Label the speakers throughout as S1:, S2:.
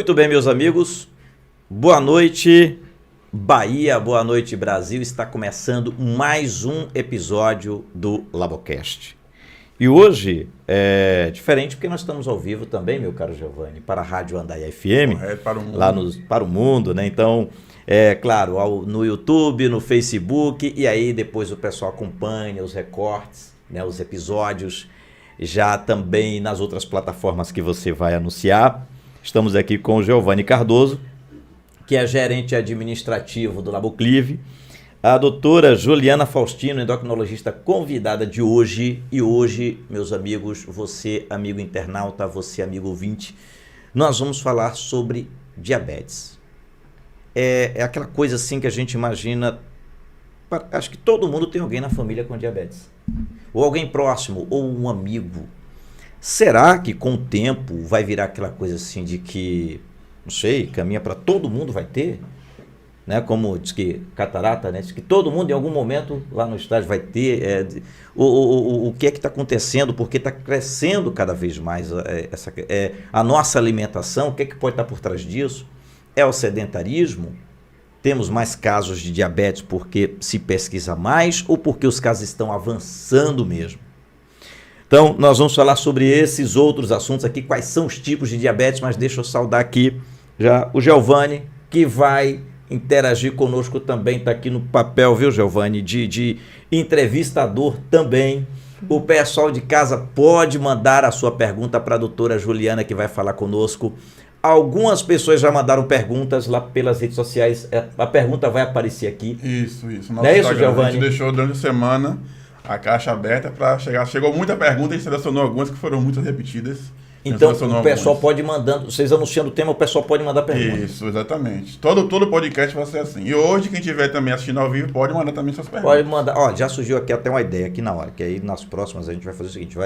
S1: Muito bem, meus amigos, boa noite Bahia, boa noite Brasil, está começando mais um episódio do Labocast. E hoje é diferente porque nós estamos ao vivo também, meu caro Giovanni, para a Rádio Andaia FM,
S2: para o mundo.
S1: lá para o mundo, né? Então, claro, no YouTube, no Facebook, e aí depois o pessoal acompanha os recortes, né, os episódios, já também nas outras plataformas que você vai anunciar. Estamos aqui com o Giovanni Cardoso, que é gerente administrativo do Laboclive, a doutora Juliana Faustino, endocrinologista convidada de hoje. E hoje, meus amigos, você, amigo internauta, você, amigo ouvinte, nós vamos falar sobre diabetes. É aquela coisa assim que a gente imagina, acho que todo mundo tem alguém na família com diabetes. Ou alguém próximo, ou um amigo. Será que com o tempo vai virar aquela coisa assim de que, não sei, caminha para todo mundo vai ter? Né? Como diz que catarata, né? Diz que todo mundo em algum momento lá no estádio vai ter. O que é que está acontecendo? Porque está crescendo cada vez mais a nossa alimentação. O que é que pode estar por trás disso? É o sedentarismo? Temos mais casos de diabetes porque se pesquisa mais ou porque os casos estão avançando mesmo? Então, nós vamos falar sobre esses outros assuntos aqui, quais são os tipos de diabetes, mas deixa eu saudar aqui já o Giovanni, que vai interagir conosco também, está aqui no papel, viu, Giovanni, de entrevistador também. O pessoal de casa pode mandar a sua pergunta para a doutora Juliana, que vai falar conosco. Algumas pessoas já mandaram perguntas lá pelas redes sociais, a pergunta vai aparecer aqui.
S2: Isso.
S1: Não é isso, Giovanni?
S2: A gente deixou durante a semana a caixa aberta para chegar. Chegou muita pergunta, a gente selecionou algumas que foram muito repetidas.
S1: Então o pessoal pode ir mandando, vocês anunciando o tema, o pessoal pode mandar perguntas.
S2: Isso, exatamente. Todo podcast vai ser assim. E hoje, quem estiver também assistindo ao vivo, pode mandar também suas perguntas.
S1: Pode mandar. Ó, já surgiu aqui até uma ideia aqui na hora, que aí nas próximas a gente vai fazer o seguinte,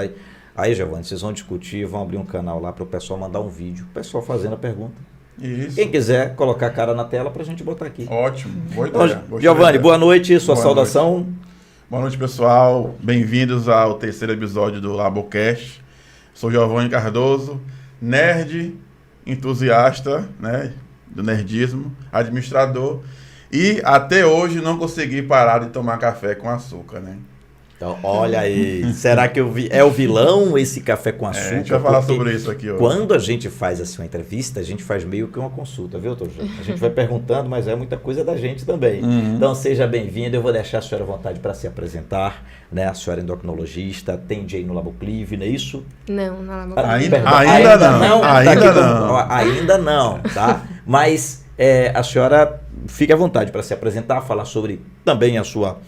S1: aí, Giovanni, vocês vão discutir, vão abrir um canal lá para o pessoal mandar um vídeo, o pessoal fazendo a pergunta.
S2: Isso.
S1: Quem quiser colocar a cara na tela para a gente botar aqui.
S2: Ótimo, boa ideia.
S1: Então, Giovanni, boa noite, sua saudação.
S2: Noite. Boa noite, pessoal. Bem-vindos ao terceiro episódio do Labocast. Sou Giovanni Cardoso, nerd, entusiasta, né, do nerdismo, administrador, e até hoje não consegui parar de tomar café com açúcar, né?
S1: Então, olha aí, será que é o vilão esse café com açúcar?
S2: A gente vai falar sobre isso aqui hoje.
S1: Quando a gente faz assim uma entrevista, a gente faz meio que uma consulta, viu, doutor? A gente vai perguntando, mas é muita coisa da gente também.
S2: Uhum.
S1: Então, seja bem-vindo, eu vou deixar a senhora à vontade para se apresentar, né? A senhora é endocrinologista, atende aí no Laboclive, não é isso?
S3: Não, no Laboclive.
S1: Ainda não, tá? Mas a senhora fique à vontade para se apresentar, falar sobre também a sua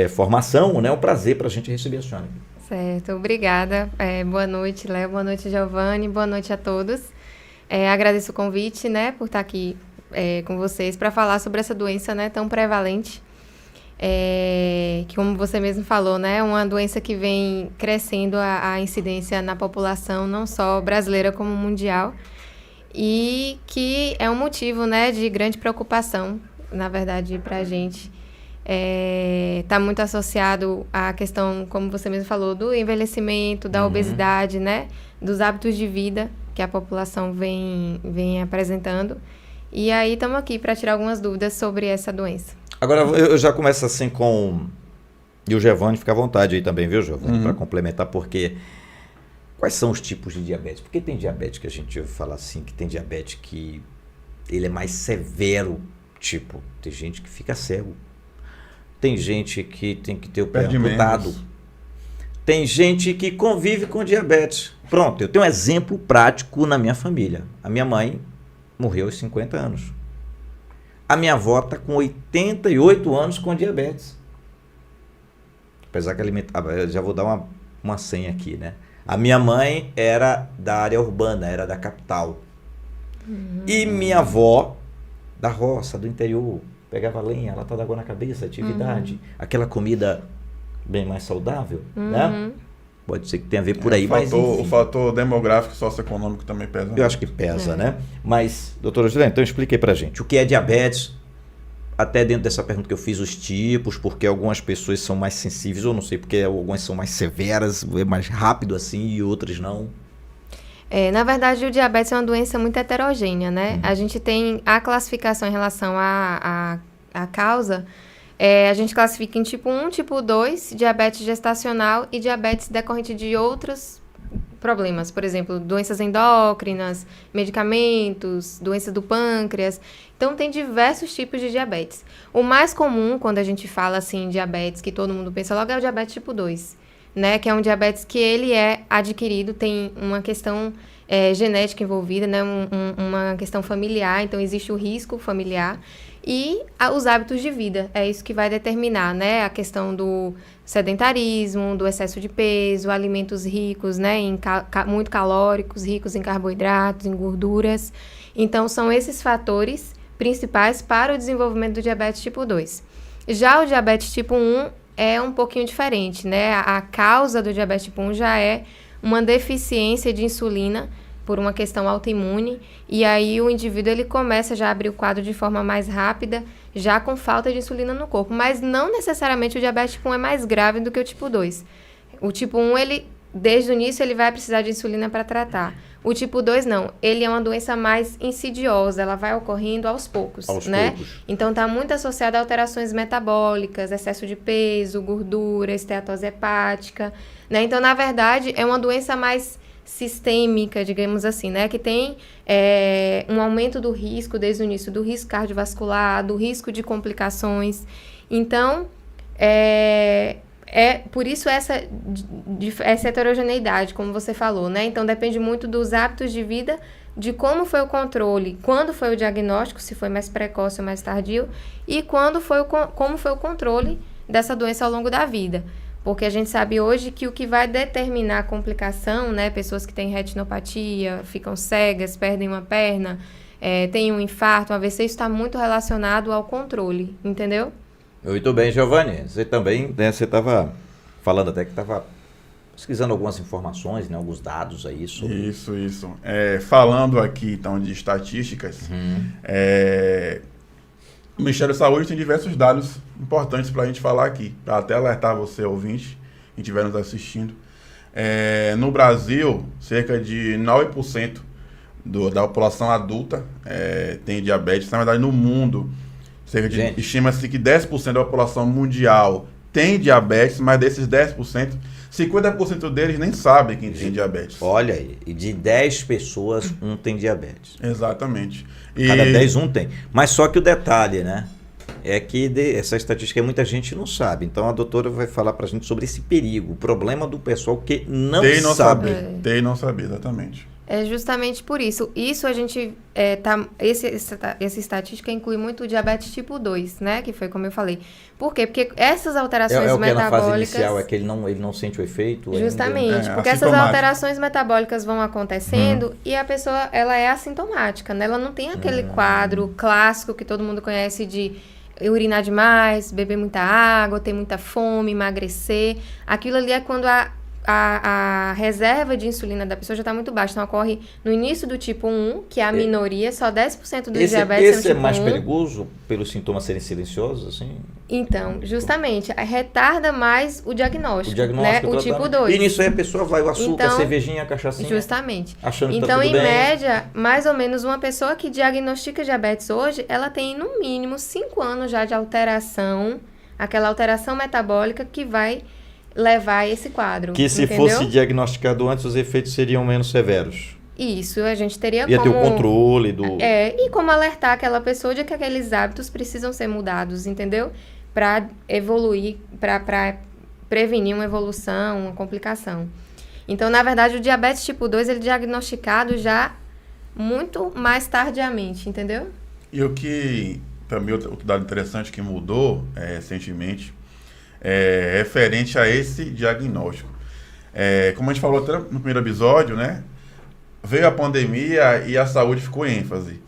S1: formação, né? É um prazer para a gente receber a senhora.
S3: Certo, obrigada. Boa noite, Léo. Boa noite, Giovanni. Boa noite a todos. Agradeço o convite, né, por estar aqui com vocês para falar sobre essa doença, né, tão prevalente. Que, como você mesmo falou, né, é uma doença que vem crescendo a incidência na população, não só brasileira como mundial, e que é um motivo, né, de grande preocupação, na verdade, para a gente. Está muito associado à questão, como você mesmo falou, do envelhecimento, da obesidade, né? Dos hábitos de vida que a população vem apresentando. E aí estamos aqui para tirar algumas dúvidas sobre essa doença.
S1: Agora eu já começo assim com... E o Giovanni fica à vontade aí também, viu, Giovanni? Para complementar, porque... Quais são os tipos de diabetes? Porque tem diabetes que a gente ouve falar assim, que tem diabetes que ele é mais severo, tipo, tem gente que fica cego. Tem gente que tem que ter o pé amputado. Tem gente que convive com diabetes. Pronto, eu tenho um exemplo prático na minha família. A minha mãe morreu aos 50 anos. A minha avó está com 88 anos com diabetes. Apesar que eu já vou dar uma senha aqui, né? A minha mãe era da área urbana, era da capital. E minha avó, da roça, do interior, pegava lenha, lata d'água na cabeça, atividade, aquela comida bem mais saudável, né? Pode ser que tenha a ver por aí, mas
S2: o fator demográfico e socioeconômico também pesa.
S1: Eu acho que pesa, né? Mas, doutora Juliana, então explique aí pra gente, o que é diabetes? Até dentro dessa pergunta que eu fiz, os tipos, porque algumas pessoas são mais sensíveis, ou não sei, porque algumas são mais severas, é mais rápido assim, e outras não.
S3: Na verdade, o diabetes é uma doença muito heterogênea, né? A gente tem a classificação em relação à causa, a gente classifica em tipo 1, tipo 2, diabetes gestacional e diabetes decorrente de outros problemas. Por exemplo, doenças endócrinas, medicamentos, doença do pâncreas. Então, tem diversos tipos de diabetes. O mais comum, quando a gente fala assim, diabetes, que todo mundo pensa logo, é o diabetes tipo 2, né? Que é um diabetes que ele é adquirido, tem uma questão genética envolvida, né? Uma questão familiar, então existe o risco familiar. E os hábitos de vida, é isso que vai determinar, né? A questão do sedentarismo, do excesso de peso, alimentos ricos, né? Muito calóricos, ricos em carboidratos, em gorduras. Então, são esses fatores principais para o desenvolvimento do diabetes tipo 2. Já o diabetes tipo 1 é um pouquinho diferente, né? A causa do diabetes tipo 1 já é uma deficiência de insulina por uma questão autoimune, e aí o indivíduo ele começa já a abrir o quadro de forma mais rápida, já com falta de insulina no corpo. Mas não necessariamente o diabetes tipo 1 é mais grave do que o tipo 2. O tipo 1, ele, desde o início, ele vai precisar de insulina para tratar. O tipo 2, não. Ele é uma doença mais insidiosa, ela vai ocorrendo aos poucos, né? Então, está muito associada a alterações metabólicas, excesso de peso, gordura, esteatose hepática, né? Então, na verdade, é uma doença mais sistêmica, digamos assim, né? Que tem um aumento do risco desde o início, do risco cardiovascular, do risco de complicações. Então, por isso essa heterogeneidade, como você falou, né? Então, depende muito dos hábitos de vida, de como foi o controle, quando foi o diagnóstico, se foi mais precoce ou mais tardio, e como foi o controle dessa doença ao longo da vida. Porque a gente sabe hoje que o que vai determinar a complicação, né? Pessoas que têm retinopatia, ficam cegas, perdem uma perna, têm um infarto, um AVC, isso está muito relacionado ao controle, entendeu?
S1: Muito bem, Giovanni. Você também, né, você estava falando até que estava pesquisando algumas informações, né, alguns dados aí sobre...
S2: Isso. Falando aqui, então, de estatísticas, o Ministério da Saúde tem diversos dados importantes para a gente falar aqui, para até alertar você, ouvinte, que estiver nos assistindo. No Brasil, cerca de 9% da população adulta tem diabetes. Na verdade, no mundo, estima-se que 10% da população mundial tem diabetes, mas desses 10%, 50% deles nem sabem quem tem diabetes.
S1: Olha aí, e de 10 pessoas, um tem diabetes.
S2: Exatamente.
S1: Cada 10, um tem. Mas só que o detalhe, né? É que essa estatística muita gente não sabe. Então a doutora vai falar pra gente sobre esse perigo, o problema do pessoal que não sabe.
S2: Tem e não saber, exatamente.
S3: É justamente por isso. Isso a gente essa estatística inclui muito o diabetes tipo 2, né? Que foi como eu falei. Por quê? Porque essas alterações
S1: o que
S3: metabólicas...
S1: na fase inicial é que ele não sente o efeito?
S3: Justamente, porque essas alterações metabólicas vão acontecendo e a pessoa, ela é assintomática, né? Ela não tem aquele quadro clássico que todo mundo conhece de urinar demais, beber muita água, ter muita fome, emagrecer. Aquilo ali é quando a reserva de insulina da pessoa já está muito baixa. Então, ocorre no início do tipo 1, que é a minoria, só 10% dos diabetes
S1: esse
S3: são tipo 1.
S1: Mais perigoso pelos sintomas serem silenciosos, assim?
S3: Então, justamente, retarda mais o diagnóstico, né? O tipo 2.
S1: E nisso aí a pessoa vai, o açúcar, a cervejinha, a cachaçinha.
S3: Justamente.
S1: Achando que
S3: então,
S1: tá tudo
S3: em
S1: bem.
S3: média, mais ou menos uma pessoa que diagnostica diabetes hoje, ela tem no mínimo 5 anos já de alteração, aquela alteração metabólica que vai levar a esse quadro.
S1: Que se fosse diagnosticado antes, os efeitos seriam menos severos.
S3: Isso, a gente teria
S1: Ia ter o controle do...
S3: e como alertar aquela pessoa de que aqueles hábitos precisam ser mudados, entendeu? Para evoluir, para prevenir uma evolução, uma complicação. Então, na verdade, o diabetes tipo 2, ele é diagnosticado já muito mais tardiamente, entendeu?
S2: E o que também, outro dado interessante que mudou recentemente, referente a esse diagnóstico. Como a gente falou até no primeiro episódio, né? Veio a pandemia e a saúde ficou em ênfase.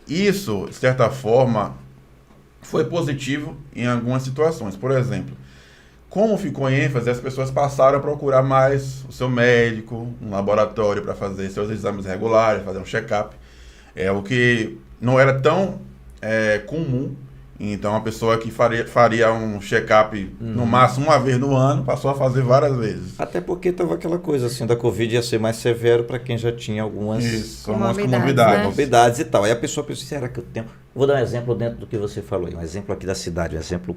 S2: Isso, de certa forma, foi positivo em algumas situações. Por exemplo, como ficou em ênfase, as pessoas passaram a procurar mais o seu médico, um laboratório para fazer seus exames regulares, fazer um check-up. O que não era tão comum Então, a pessoa que faria um check-up no máximo uma vez no ano, passou a fazer várias vezes.
S1: Até porque estava aquela coisa assim, da Covid ia ser mais severo para quem já tinha algumas comorbidades
S3: né?
S1: e tal. Aí a pessoa pensa, será que eu tenho... Vou dar um exemplo dentro do que você falou aí, um exemplo aqui da cidade, um exemplo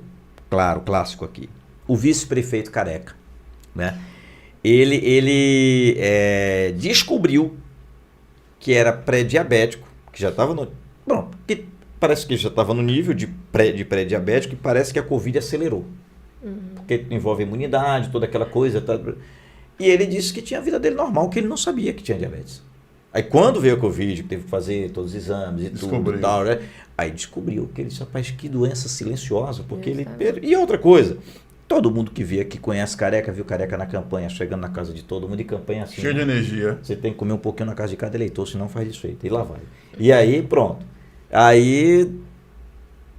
S1: claro, clássico aqui. O vice-prefeito Careca, né? Ele descobriu que era pré-diabético, que já estava no... Bom, que parece que já estava no nível de pré-diabético e parece que a Covid acelerou. Porque envolve imunidade, toda aquela coisa. Tá? E ele disse que tinha a vida dele normal, que ele não sabia que tinha diabetes. Aí quando veio a Covid, teve que fazer todos os exames e tudo e tal, né? Aí descobriu que ele disse, rapaz, que doença silenciosa, porque ele... E outra coisa, todo mundo que vê aqui conhece Careca, viu Careca na campanha, chegando na casa de todo mundo, e campanha assim.
S2: Cheio de energia.
S1: Você tem que comer um pouquinho na casa de cada eleitor, senão faz desfeito. E lá vai. E aí, pronto. Aí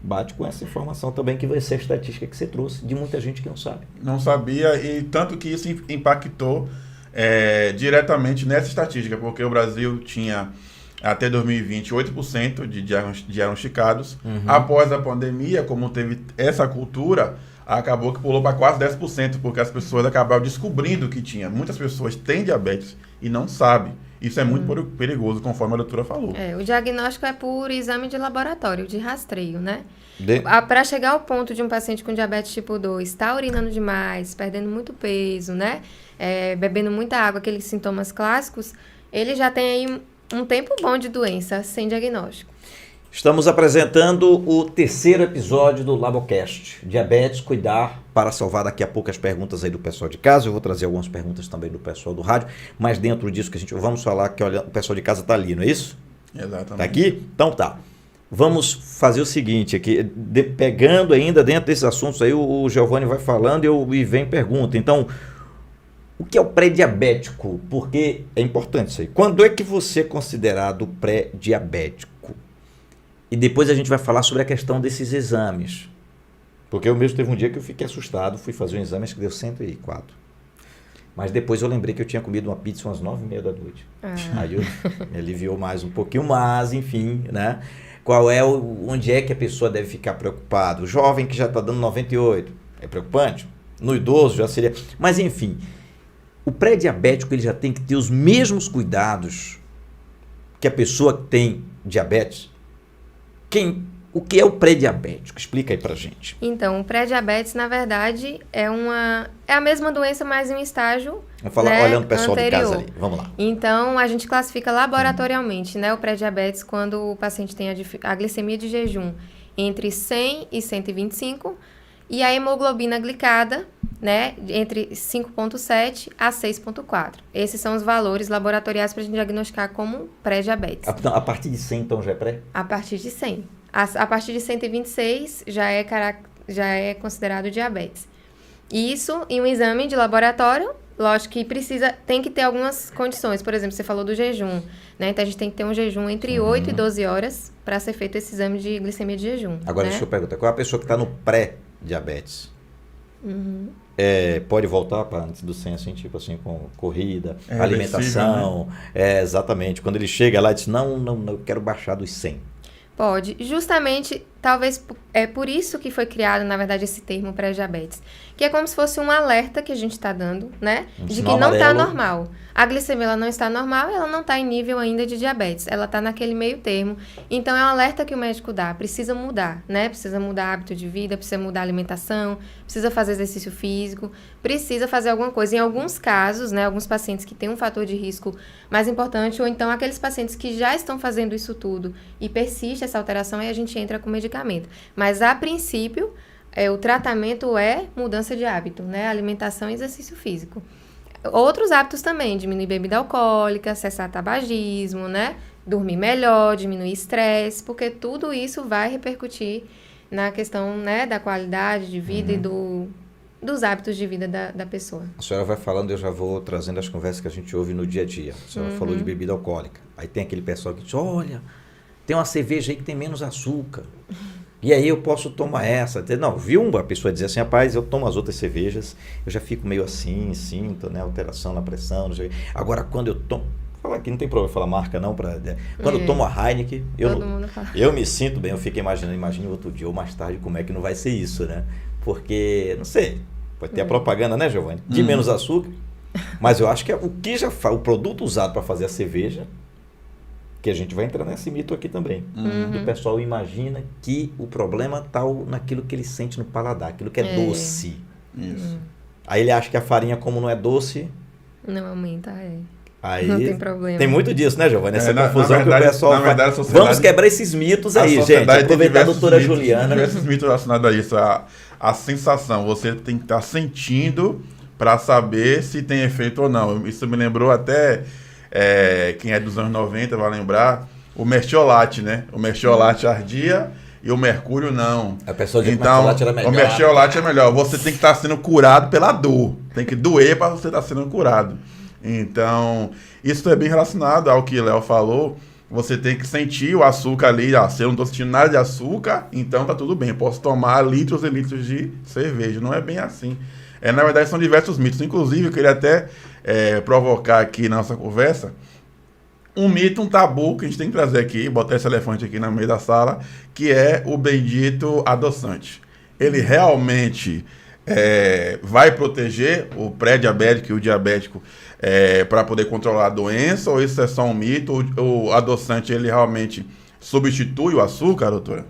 S1: bate com essa informação também, que vai ser a estatística que você trouxe, de muita gente que não sabe.
S2: Não sabia, e tanto que isso impactou diretamente nessa estatística, porque o Brasil tinha, até 2020, 8% de diagnosticados. Após a pandemia, como teve essa cultura, acabou que pulou para quase 10%, porque as pessoas acabaram descobrindo que tinha. Muitas pessoas têm diabetes e não sabem. Isso é muito perigoso, conforme a doutora falou.
S3: O diagnóstico é por exame de laboratório, de rastreio, né? Para chegar ao ponto de um paciente com diabetes tipo 2 estar urinando demais, perdendo muito peso, né? Bebendo muita água, aqueles sintomas clássicos, ele já tem aí um tempo bom de doença sem diagnóstico.
S1: Estamos apresentando o terceiro episódio do Labocast. Diabetes, cuidar para salvar. Daqui a pouco as perguntas aí do pessoal de casa. Eu vou trazer algumas perguntas também do pessoal do rádio. Mas dentro disso que a gente vamos falar, que olha, o pessoal de casa está ali, não é isso?
S2: Exatamente.
S1: Está aqui? Então tá. Vamos fazer o seguinte aqui, pegando ainda dentro desses assuntos aí, o Giovanni vai falando e vem pergunta. Então, o que é o pré-diabético? Porque é importante isso aí. Quando é que você é considerado pré-diabético? E depois a gente vai falar sobre a questão desses exames. Porque eu mesmo teve um dia que eu fiquei assustado, fui fazer um exame, acho que deu 104. Mas depois eu lembrei que eu tinha comido uma pizza umas 9h30 da noite. Aí me aliviou mais um pouquinho, mas enfim, né? Onde é que a pessoa deve ficar preocupada? O jovem que já está dando 98, é preocupante? No idoso já seria... Mas enfim, o pré-diabético ele já tem que ter os mesmos cuidados que a pessoa que tem diabetes. O que é o pré-diabético? Explica aí pra gente.
S3: Então, o pré-diabetes, na verdade, é a mesma doença, mas em um estágio
S1: Vamos falar olhando o pessoal de casa ali. Vamos lá.
S3: Então, a gente classifica laboratorialmente, né, o pré-diabetes quando o paciente tem a glicemia de jejum entre 100 e 125 e a hemoglobina glicada, né, entre 5,7 a 6,4. Esses são os valores laboratoriais para a gente diagnosticar como pré-diabetes.
S1: A partir de 100, então, já é pré? A
S3: partir de 100. A partir de 126 já é considerado diabetes. Isso em um exame de laboratório, lógico que tem que ter algumas condições. Por exemplo, você falou do jejum, né? Então a gente tem que ter um jejum entre 8 e 12 horas para ser feito esse exame de glicemia de jejum.
S1: Agora,
S3: né?
S1: Deixa eu perguntar, qual é a pessoa que está no pré-diabetes? Pode voltar para antes do 100, assim, tipo assim, com corrida, alimentação. Né? Exatamente. Quando ele chega lá e diz, não, eu quero baixar dos 100.
S3: Pode. Justamente, talvez é por isso que foi criado, na verdade, esse termo pré-diabetes. Que é como se fosse um alerta que a gente está dando, né? De que não está normal. A glicemia ela não está normal, ela não está em nível ainda de diabetes. Ela está naquele meio termo. Então, é um alerta que o médico dá. Precisa mudar, né? Precisa mudar hábito de vida, precisa mudar a alimentação, precisa fazer exercício físico, precisa fazer alguma coisa. Em alguns casos, né? Alguns pacientes que têm um fator de risco mais importante, ou então aqueles pacientes que já estão fazendo isso tudo e persiste essa alteração, aí a gente entra com medicamento. Mas, a princípio, o tratamento é mudança de hábito, né? Alimentação e exercício físico. Outros hábitos também, diminuir bebida alcoólica, cessar tabagismo, né? Dormir melhor, diminuir estresse, porque tudo isso vai repercutir na questão, né, da qualidade de vida e dos hábitos de vida da pessoa.
S1: A senhora vai falando, eu já vou trazendo as conversas que a gente ouve no dia a dia. A senhora falou de bebida alcoólica. Aí tem aquele pessoal que diz, olha, tem uma cerveja aí que tem menos açúcar. E aí eu posso tomar essa. Não, viu uma pessoa dizer assim, rapaz, eu tomo as outras cervejas, eu já fico meio assim, sinto, né, alteração na pressão. Agora, quando eu tomo... falar aqui, não tem problema falar marca não. Quando eu tomo a Heineken, eu me sinto bem, eu fico imagine outro dia ou mais tarde como é que não vai ser isso, né? Porque, não sei, pode ter a propaganda, né, Giovanni? De menos açúcar, mas eu acho que o produto usado para fazer a cerveja, que a gente vai entrar nesse mito aqui também. O pessoal imagina que o problema está naquilo que ele sente no paladar, aquilo que é doce.
S2: Isso.
S1: Aí ele acha que a farinha, como não é doce...
S3: Não aumenta,
S1: Aí
S3: não tem problema.
S1: Tem muito disso, né, Giovanni? Essa confusão
S2: na verdade,
S1: que o pessoal faz. Vamos quebrar esses mitos aí, gente. Aproveitar a doutora Juliana.
S2: Diversos mitos relacionados a isso. A sensação, você tem que estar sentindo para saber se tem efeito ou não. Isso me lembrou até... quem é dos anos 90 vai lembrar o mertiolate, né? O mertiolate ardia e o mercúrio não.
S1: A pessoa diz
S2: então,
S1: que o mertiolate era melhor.
S2: O mertiolate é melhor. Você tem que estar sendo curado pela dor. Tem que doer para você estar sendo curado. Então, isso é bem relacionado ao que o Léo falou. Você tem que sentir o açúcar ali. Se eu não estou sentindo nada de açúcar, então tá tudo bem. Posso tomar litros e litros de cerveja. Não é bem assim. Na verdade, são diversos mitos. Inclusive, eu queria até provocar aqui na nossa conversa um mito, um tabu que a gente tem que trazer aqui, botar esse elefante aqui no meio da sala, que é o bendito adoçante. Ele realmente vai proteger o pré-diabético e o diabético para poder controlar a doença, ou isso é só um mito? O adoçante, ele realmente substitui o açúcar, doutora?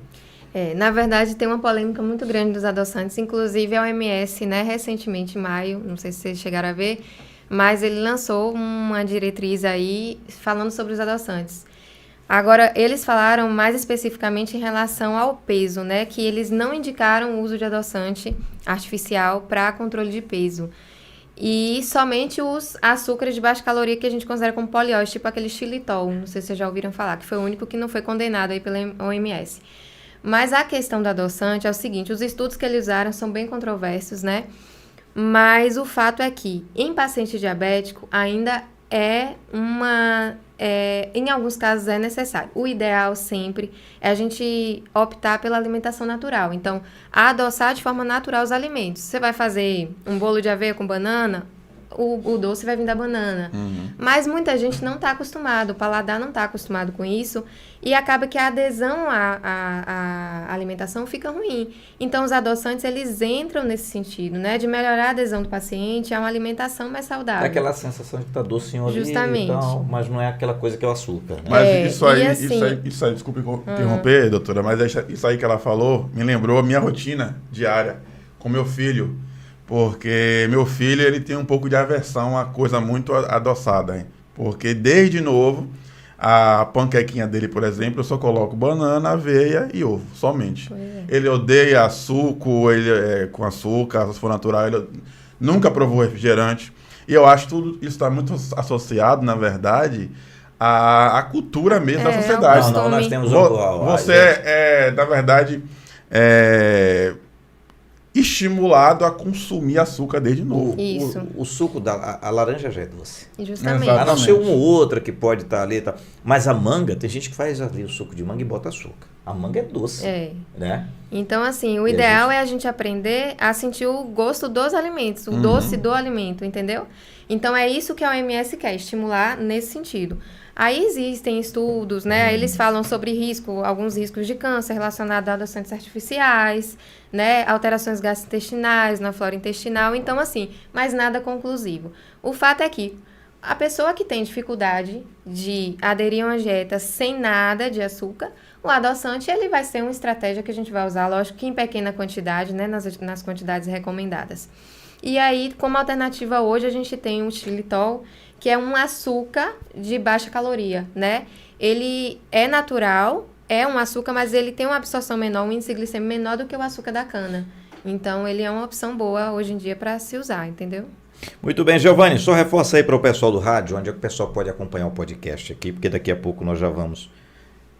S3: Na verdade, tem uma polêmica muito grande dos adoçantes, inclusive a OMS, né, recentemente, em maio, não sei se vocês chegaram a ver, mas ele lançou uma diretriz aí falando sobre os adoçantes. Agora, eles falaram mais especificamente em relação ao peso, né, que eles não indicaram o uso de adoçante artificial para controle de peso. E somente os açúcares de baixa caloria que a gente considera como polióis, tipo aquele xilitol, não sei se vocês já ouviram falar, que foi o único que não foi condenado aí pela OMS. Mas a questão do adoçante é o seguinte, os estudos que eles usaram são bem controversos, né? Mas o fato é que em paciente diabético ainda em alguns casos é necessário. O ideal sempre é a gente optar pela alimentação natural. Então, adoçar de forma natural os alimentos. Você vai fazer um bolo de aveia com banana, o doce vai vir da banana. Mas muita gente não está acostumado, o paladar não está acostumado com isso e acaba que a adesão à alimentação fica ruim. Então, os adoçantes, eles entram nesse sentido, né? De melhorar a adesão do paciente a uma alimentação mais saudável.
S1: É aquela sensação de que está docinho ali.
S3: Justamente.
S1: Então, mas não é aquela coisa que é o açúcar, né?
S2: Mas isso aí,
S3: assim,
S2: isso aí, desculpe interromper, doutora, mas isso aí que ela falou me lembrou a minha rotina diária com meu filho. Porque meu filho, ele tem um pouco de aversão a coisa muito adoçada, hein? Porque desde novo, a panquequinha dele, por exemplo, eu só coloco banana, aveia e ovo, somente. Ele odeia suco, com açúcar, se for natural, ele nunca provou refrigerante. E eu acho que tudo isso está muito associado, na verdade, à cultura mesmo da sociedade.
S1: Não, nós temos
S2: você na verdade, estimulado a consumir açúcar desde novo.
S3: Isso.
S1: O suco a laranja já é doce.
S3: Justamente.
S2: Exatamente.
S1: A não ser uma ou outra que pode estar ali. Tá. Mas a manga, tem gente que faz ali o suco de manga e bota açúcar. A manga é doce. Né?
S3: Então, assim, o ideal é a gente aprender a sentir o gosto dos alimentos, o doce do alimento, entendeu? Então, é isso que a OMS quer, estimular nesse sentido. Aí existem estudos, né? Aí eles falam sobre alguns riscos de câncer relacionados a adoçantes artificiais, né? Alterações gastrointestinais, na flora intestinal. Então, assim, mas nada conclusivo. O fato é que a pessoa que tem dificuldade de aderir a uma dieta sem nada de açúcar, o adoçante, ele vai ser uma estratégia que a gente vai usar, lógico que em pequena quantidade, né? Nas quantidades recomendadas. E aí, como alternativa hoje, a gente tem o xilitol, que é um açúcar de baixa caloria, né? Ele é natural, é um açúcar, mas ele tem uma absorção menor, um índice glicêmico menor do que o açúcar da cana. Então, ele é uma opção boa hoje em dia para se usar, entendeu?
S1: Muito bem, Giovanni, só reforça aí para o pessoal do rádio, onde é que o pessoal pode acompanhar o podcast aqui, porque daqui a pouco nós já vamos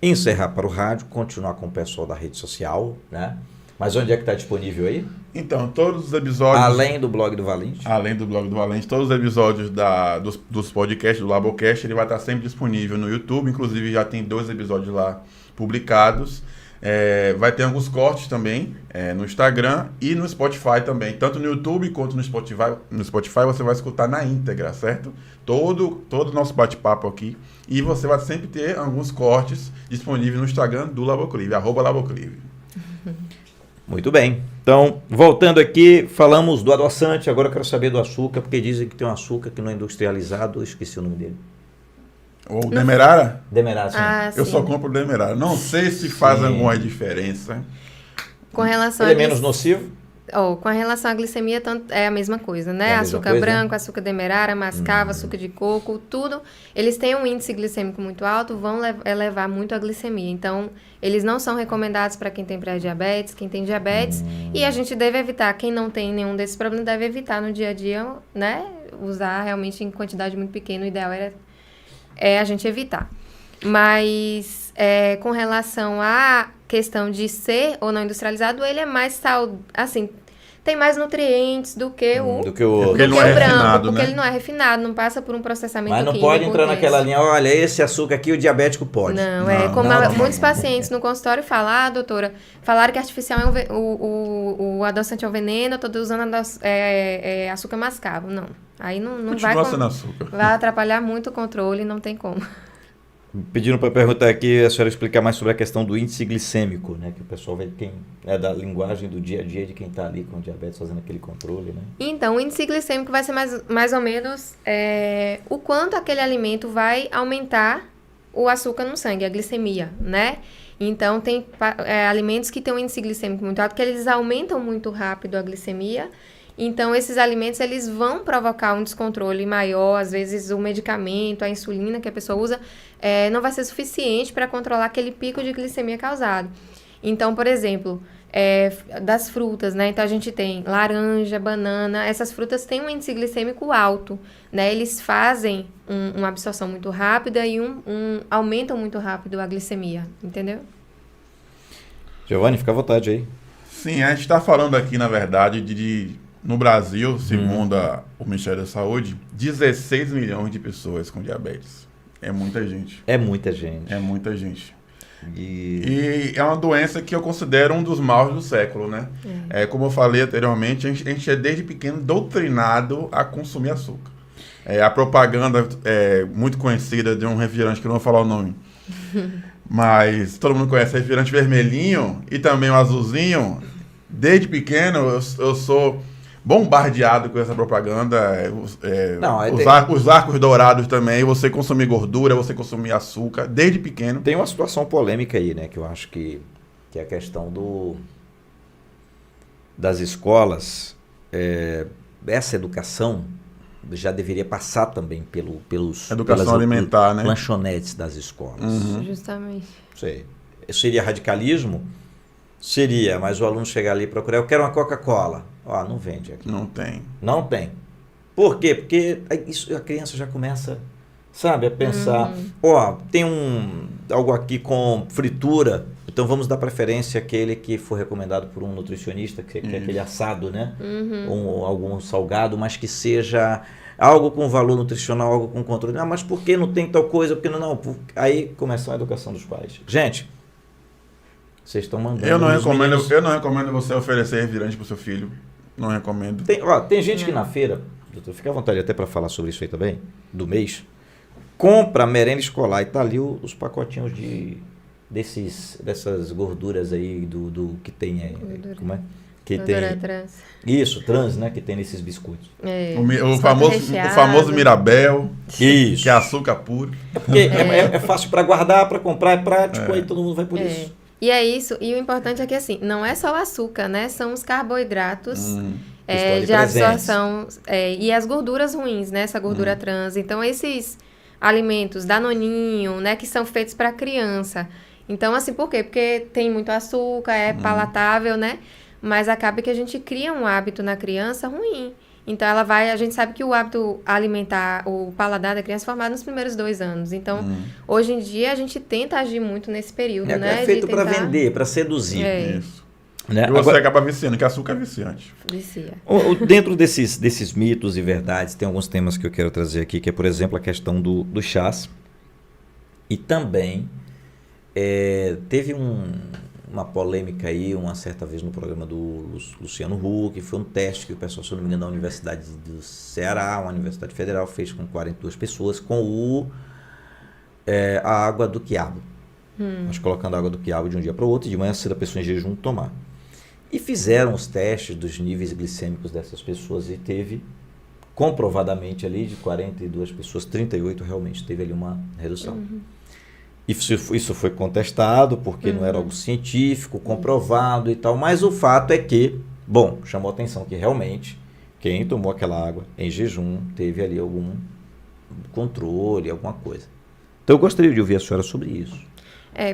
S1: encerrar para o rádio, continuar com o pessoal da rede social, né? Mas onde é que está disponível aí?
S2: Então, todos os episódios...
S1: Além do blog do Valente?
S2: Além do blog do Valente, todos os episódios dos podcasts, do Labocast, ele vai estar sempre disponível no YouTube. Inclusive, já tem 2 episódios lá publicados. Vai ter alguns cortes também no Instagram e no Spotify também. Tanto no YouTube quanto no Spotify. No Spotify você vai escutar na íntegra, certo? Todo o nosso bate-papo aqui. E você vai sempre ter alguns cortes disponíveis no Instagram do Laboclive, @Laboclive.
S1: Muito bem. Então, voltando aqui, falamos do adoçante. Agora eu quero saber do açúcar, porque dizem que tem um açúcar que não é industrializado. Eu esqueci o nome dele.
S2: Ou Demerara?
S1: Demerara, sim.
S2: Eu só compro Demerara. Não sei se faz alguma diferença.
S3: Com relação
S1: Ele é menos nocivo?
S3: Com relação à glicemia, é a mesma coisa, né?
S1: É a mesma
S3: açúcar
S1: coisa,
S3: branco, açúcar demerara, mascavo, açúcar de coco, tudo. Eles têm um índice glicêmico muito alto, vão elevar muito a glicemia. Então, eles não são recomendados para quem tem pré-diabetes, quem tem diabetes. E a gente deve evitar, quem não tem nenhum desses problemas, deve evitar no dia a dia, né? Usar realmente em quantidade muito pequena. O ideal é a gente evitar. Mas, com relação à questão de ser ou não industrializado, ele é mais assim, tem mais nutrientes do que o
S2: porque ele não é
S3: branco,
S2: refinado,
S3: porque
S2: né?
S3: ele não é refinado, não passa por um processamento
S1: Mas não
S3: químico
S1: pode entrar
S3: intenso.
S1: naquela linha, olha, esse açúcar aqui o diabético pode.
S3: Muitos pacientes no consultório falam, doutora, falaram que artificial o adoçante é um veneno, eu estou usando açúcar mascavo. Não, aí não vai atrapalhar muito o controle, não tem como.
S1: Pedindo para perguntar aqui, a senhora explicar mais sobre a questão do índice glicêmico, né? Que o pessoal quem é da linguagem do dia a dia de quem está ali com diabetes fazendo aquele controle, né?
S3: Então, o índice glicêmico vai ser mais ou menos o quanto aquele alimento vai aumentar o açúcar no sangue, a glicemia, né? Então, tem alimentos que têm um índice glicêmico muito alto, que eles aumentam muito rápido a glicemia. Então, esses alimentos, eles vão provocar um descontrole maior. Às vezes, o medicamento, a insulina que a pessoa usa, não vai ser suficiente para controlar aquele pico de glicemia causado. Então, por exemplo, das frutas, né? Então, a gente tem laranja, banana. Essas frutas têm um índice glicêmico alto, né? Eles fazem uma absorção muito rápida e aumentam muito rápido a glicemia, entendeu?
S1: Giovanni, fica à vontade aí.
S2: Sim, a gente está falando aqui, na verdade, no Brasil, segundo o Ministério da Saúde, 16 milhões de pessoas com diabetes. É muita gente.
S1: É muita gente.
S2: É muita gente. E é uma doença que eu considero um dos males do século, né? Como eu falei anteriormente, a gente é desde pequeno doutrinado a consumir açúcar. A propaganda muito conhecida de um refrigerante, que eu não vou falar o nome, mas todo mundo conhece refrigerante vermelhinho e também o azulzinho. Desde pequeno eu sou bombardeado com essa propaganda. Os arcos dourados também, você consumir gordura, você consumir açúcar, desde pequeno.
S1: Tem uma situação polêmica aí, né? Que eu acho que é a questão das escolas. Essa educação já deveria passar também pelas
S2: alimentar, né?
S1: Lanchonetes das escolas.
S3: Justamente.
S1: Sei. Seria radicalismo? Seria, mas o aluno chegar ali e procurar, eu quero uma Coca-Cola. Não vende aqui.
S2: Não tem.
S1: Não tem. Por quê? Porque a criança já começa, sabe, a pensar, tem algo aqui com fritura, então vamos dar preferência àquele que for recomendado por um nutricionista, que é aquele assado, né? Algum salgado, mas que seja algo com valor nutricional, algo com controle. Mas por que não tem tal coisa? Porque não? Aí começa a educação dos pais. Gente, vocês estão mandando.
S2: Eu não recomendo você oferecer refrigerante para o seu filho. Não recomendo.
S1: Tem gente que na feira, doutor, fica à vontade até para falar sobre isso aí também, do mês, compra merenda escolar e tá ali os pacotinhos dessas gorduras aí do que tem aí. Como é? Que
S3: gordura
S1: tem
S3: trans.
S1: Isso, trans, né? Que tem nesses biscoitos.
S2: O famoso Mirabel.
S1: Isso.
S2: Que é açúcar puro.
S1: Porque é fácil para guardar, para comprar, é prático, aí todo mundo vai por isso.
S3: E é isso, e o importante é que assim, não é só o açúcar, né? São os carboidratos de absorção e as gorduras ruins, né? Essa gordura trans. Então, esses alimentos, danoninho, né? Que são feitos para criança. Então, assim, por quê? Porque tem muito açúcar, é palatável, né? Mas acaba que a gente cria um hábito na criança ruim. Então, a gente sabe que o hábito alimentar, o paladar da criança é formado nos primeiros 2 anos. Então, hoje em dia, a gente tenta agir muito nesse período, né?
S1: É feito para vender, para seduzir.
S2: Isso.
S1: Né?
S2: E você acaba viciando, que açúcar é viciante.
S3: Vicia.
S1: Dentro desses mitos e verdades, tem alguns temas que eu quero trazer aqui, que é, por exemplo, a questão do chás. E também teve uma polêmica aí, uma certa vez no programa do Luciano Huck, foi um teste que o pessoal, se eu não me engano, da Universidade do Ceará, uma universidade federal, fez com 42 pessoas, com a água do quiabo. Nós colocando a água do quiabo de um dia para o outro, e de manhã cedo a pessoa em jejum tomar. E fizeram os testes dos níveis glicêmicos dessas pessoas e teve, comprovadamente ali, de 42 pessoas, 38 realmente teve ali uma redução. Isso foi contestado, porque não era algo científico, comprovado e tal, mas o fato é que, bom, chamou a atenção que realmente quem tomou aquela água em jejum teve ali algum controle, alguma coisa. Então eu gostaria de ouvir a senhora sobre isso.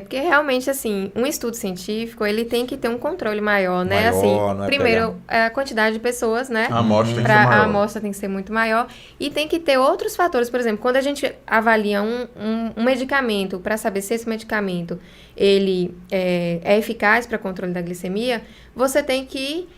S3: Porque realmente, assim, um estudo científico, ele tem que ter um controle maior, né?
S1: Maior,
S3: assim,
S1: não é
S3: primeiro, a quantidade de pessoas, né?
S2: A amostra tem que ser
S3: A
S2: maior.
S3: amostra tem que ser muito maior. E tem que ter outros fatores. Por exemplo, quando a gente avalia um medicamento, para saber se esse medicamento ele é eficaz para controle da glicemia, você tem que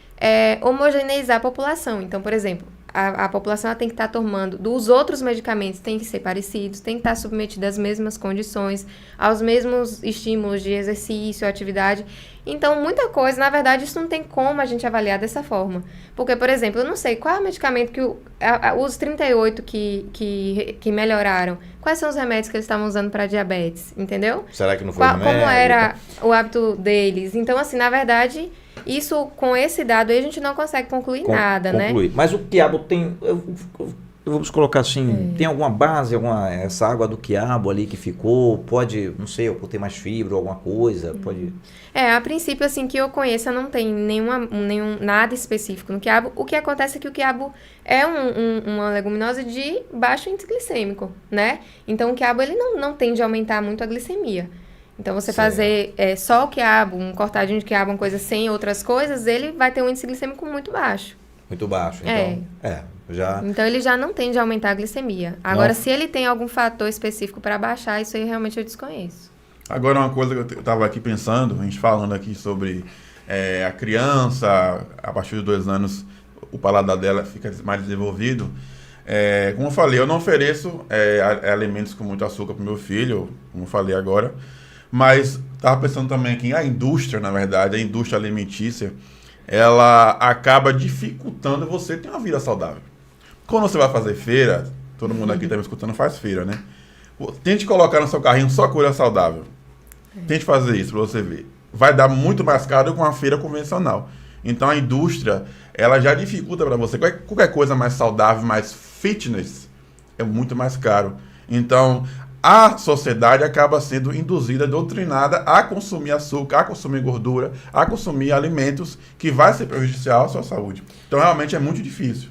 S3: homogeneizar a população. Então, por exemplo, a população ela tem que estar tomando dos outros medicamentos, tem que ser parecidos, tem que estar submetida às mesmas condições, aos mesmos estímulos de exercício, atividade. Então, muita coisa, na verdade, isso não tem como a gente avaliar dessa forma. Porque, por exemplo, eu não sei qual é o medicamento que os 38 que melhoraram, quais são os remédios que eles estavam usando para diabetes, entendeu?
S1: Será que não foi remédio?
S3: Como era o hábito deles? Então, assim, na verdade, isso, com esse dado aí, a gente não consegue concluir nada, né?
S1: Mas o quiabo tem... Vamos colocar assim, tem alguma base, essa água do quiabo ali que ficou, pode, não sei, por ter mais fibra ou alguma coisa, pode...
S3: A princípio, assim, que eu conheça, não tem nada específico no quiabo. O que acontece é que o quiabo é uma leguminosa de baixo índice glicêmico, né? Então, o quiabo, ele não tende a aumentar muito a glicemia. Então, você fazer só o quiabo, um cortadinho de quiabo, uma coisa sem outras coisas, ele vai ter um índice glicêmico muito baixo.
S1: Muito baixo, então...
S3: Então, ele já não tende a aumentar a glicemia. Agora, se ele tem algum fator específico para baixar, isso aí realmente eu desconheço.
S2: Agora, uma coisa que eu estava aqui pensando, a gente falando aqui sobre a criança, a partir de 2 anos, o paladar dela fica mais desenvolvido. Como eu falei, eu não ofereço alimentos com muito açúcar para o meu filho, como eu falei agora, mas estava pensando também que a indústria, na verdade, a indústria alimentícia, ela acaba dificultando você ter uma vida saudável. Quando você vai fazer feira, todo mundo aqui está me escutando faz feira, né? Tente colocar no seu carrinho só coisa saudável. Tente fazer isso para você ver. Vai dar muito mais caro do que uma feira convencional. Então a indústria, ela já dificulta para você. Qualquer coisa mais saudável, mais fitness, é muito mais caro. Então a sociedade acaba sendo induzida, doutrinada a consumir açúcar, a consumir gordura, a consumir alimentos que vai ser prejudicial à sua saúde. Então realmente é muito difícil.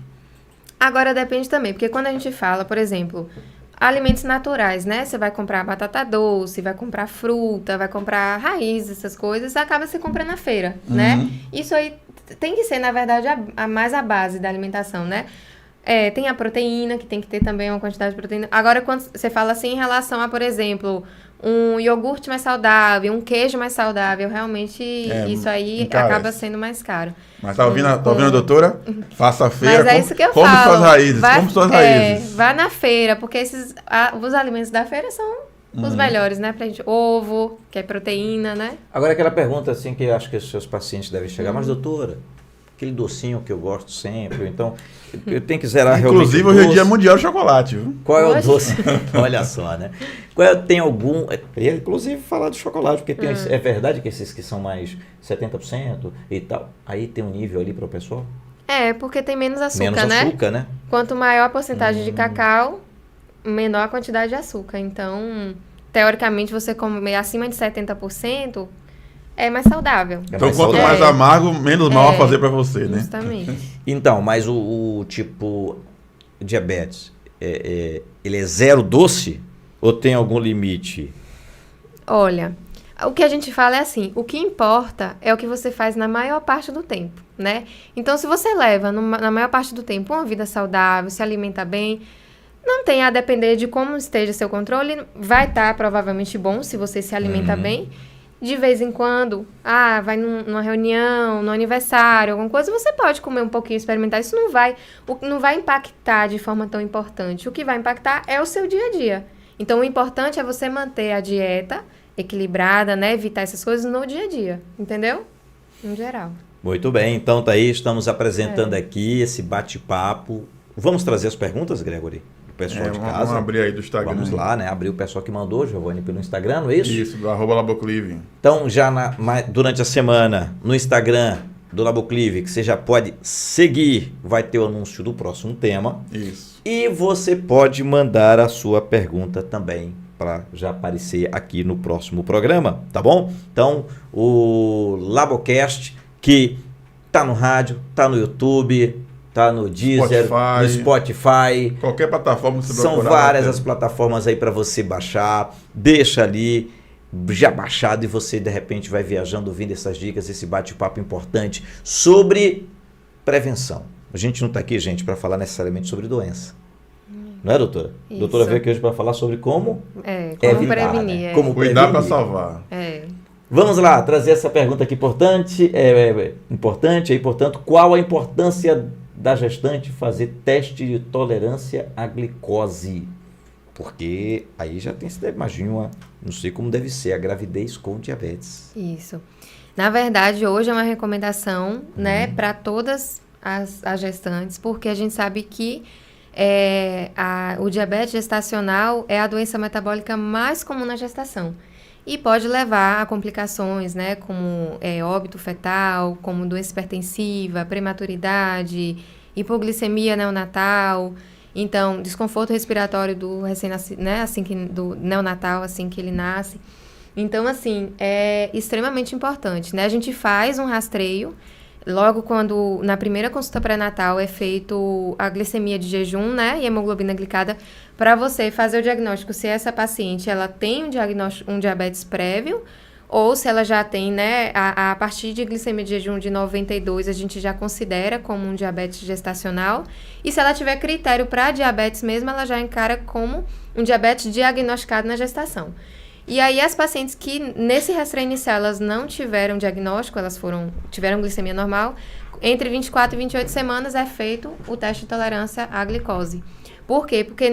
S3: Agora depende também, porque quando a gente fala, por exemplo, alimentos naturais, né? Você vai comprar batata doce, vai comprar fruta, vai comprar raiz, essas coisas, acaba se comprando na feira, né? Isso aí tem que ser, na verdade, mais a base da alimentação, né? Tem a proteína, que tem que ter também uma quantidade de proteína. Agora, quando você fala assim em relação a, por exemplo, um iogurte mais saudável, um queijo mais saudável, realmente isso aí
S2: encarece.
S3: Acaba sendo mais caro.
S2: Mas tá ouvindo a doutora? Faça a feira,
S3: Mas é isso que eu
S2: come
S3: falo.
S2: suas raízes, come suas raízes.
S3: Vá na feira, porque os alimentos da feira são os melhores, né? Pra gente, ovo, que é proteína, né?
S1: Agora aquela pergunta assim que eu acho que os seus pacientes devem chegar, mas doutora, aquele docinho que eu gosto sempre, ou então eu tenho que zerar realmente.
S2: Inclusive, hoje é dia mundial do chocolate, viu?
S1: Qual é o doce? Olha só, né? Tem algum... Inclusive, falar do chocolate, porque é verdade que esses que são mais 70% e tal, aí tem um nível ali para o pessoal?
S3: Porque tem menos açúcar,
S1: menos
S3: né?
S1: açúcar, né?
S3: Quanto maior a porcentagem de cacau, menor a quantidade de açúcar. Então, teoricamente, você comer acima de 70%... é mais saudável.
S2: Então, quanto mais amargo, menos mal a fazer para você, né?
S3: Justamente.
S1: Então, mas o tipo diabetes, ele é zero doce ou tem algum limite?
S3: Olha, o que a gente fala é assim, o que importa é o que você faz na maior parte do tempo, né? Então, se você leva na maior parte do tempo uma vida saudável, se alimenta bem, não tem a depender de como esteja seu controle, vai estar provavelmente bom se você se alimenta bem. De vez em quando, vai numa reunião, no aniversário, alguma coisa, você pode comer um pouquinho, experimentar. Isso não vai impactar de forma tão importante. O que vai impactar é o seu dia a dia. Então, o importante é você manter a dieta equilibrada, né? Evitar essas coisas no dia a dia, entendeu? Em geral.
S1: Muito bem, então tá aí, estamos apresentando aqui esse bate-papo. Vamos trazer as perguntas, Gregory? O pessoal de casa.
S2: Vamos abrir aí do Instagram.
S1: Vamos lá, né? Abrir o pessoal que mandou, Giovanni, pelo Instagram, não é isso?
S2: Isso, do @Laboclive.
S1: Então, já durante a semana, no Instagram do Laboclive, que você já pode seguir, vai ter o anúncio do próximo tema.
S2: Isso.
S1: E você pode mandar a sua pergunta também para já aparecer aqui no próximo programa, tá bom? Então, o Labocast, que tá no rádio, tá no YouTube, tá no Deezer, no Spotify.
S2: Qualquer plataforma que você
S1: São
S2: procurar,
S1: várias as plataformas aí para você baixar. Deixa ali já baixado e você de repente vai viajando ouvindo essas dicas, esse bate-papo importante sobre prevenção. A gente não está aqui, gente, para falar necessariamente sobre doença. Não é, doutora? A doutora veio aqui hoje para falar sobre como
S3: como prevenir.
S1: Né? Como
S2: cuidar para salvar.
S1: Vamos lá, trazer essa pergunta aqui importante. E, portanto, qual a importância da gestante fazer teste de tolerância à glicose? Porque aí já tem, você imagina, não sei como deve ser a gravidez com diabetes.
S3: Isso. Na verdade, hoje é uma recomendação, né, para todas as gestantes, porque a gente sabe que o diabetes gestacional é a doença metabólica mais comum na gestação. E pode levar a complicações, né, como óbito fetal, como doença hipertensiva, prematuridade, hipoglicemia neonatal. Então, desconforto respiratório do recém-nascido, né, do neonatal, assim que ele nasce. Então, assim, é extremamente importante, né? A gente faz um rastreio, logo quando, na primeira consulta pré-natal, é feito a glicemia de jejum, né, e hemoglobina glicada, para você fazer o diagnóstico se essa paciente, ela tem um diabetes prévio, ou se ela já tem, né, a partir de glicemia de jejum de 92, a gente já considera como um diabetes gestacional. E se ela tiver critério para diabetes mesmo, ela já encara como um diabetes diagnosticado na gestação. E aí, as pacientes que, nesse rastreio inicial, elas não tiveram diagnóstico, tiveram glicemia normal, entre 24 e 28 semanas é feito o teste de tolerância à glicose. Por quê? Porque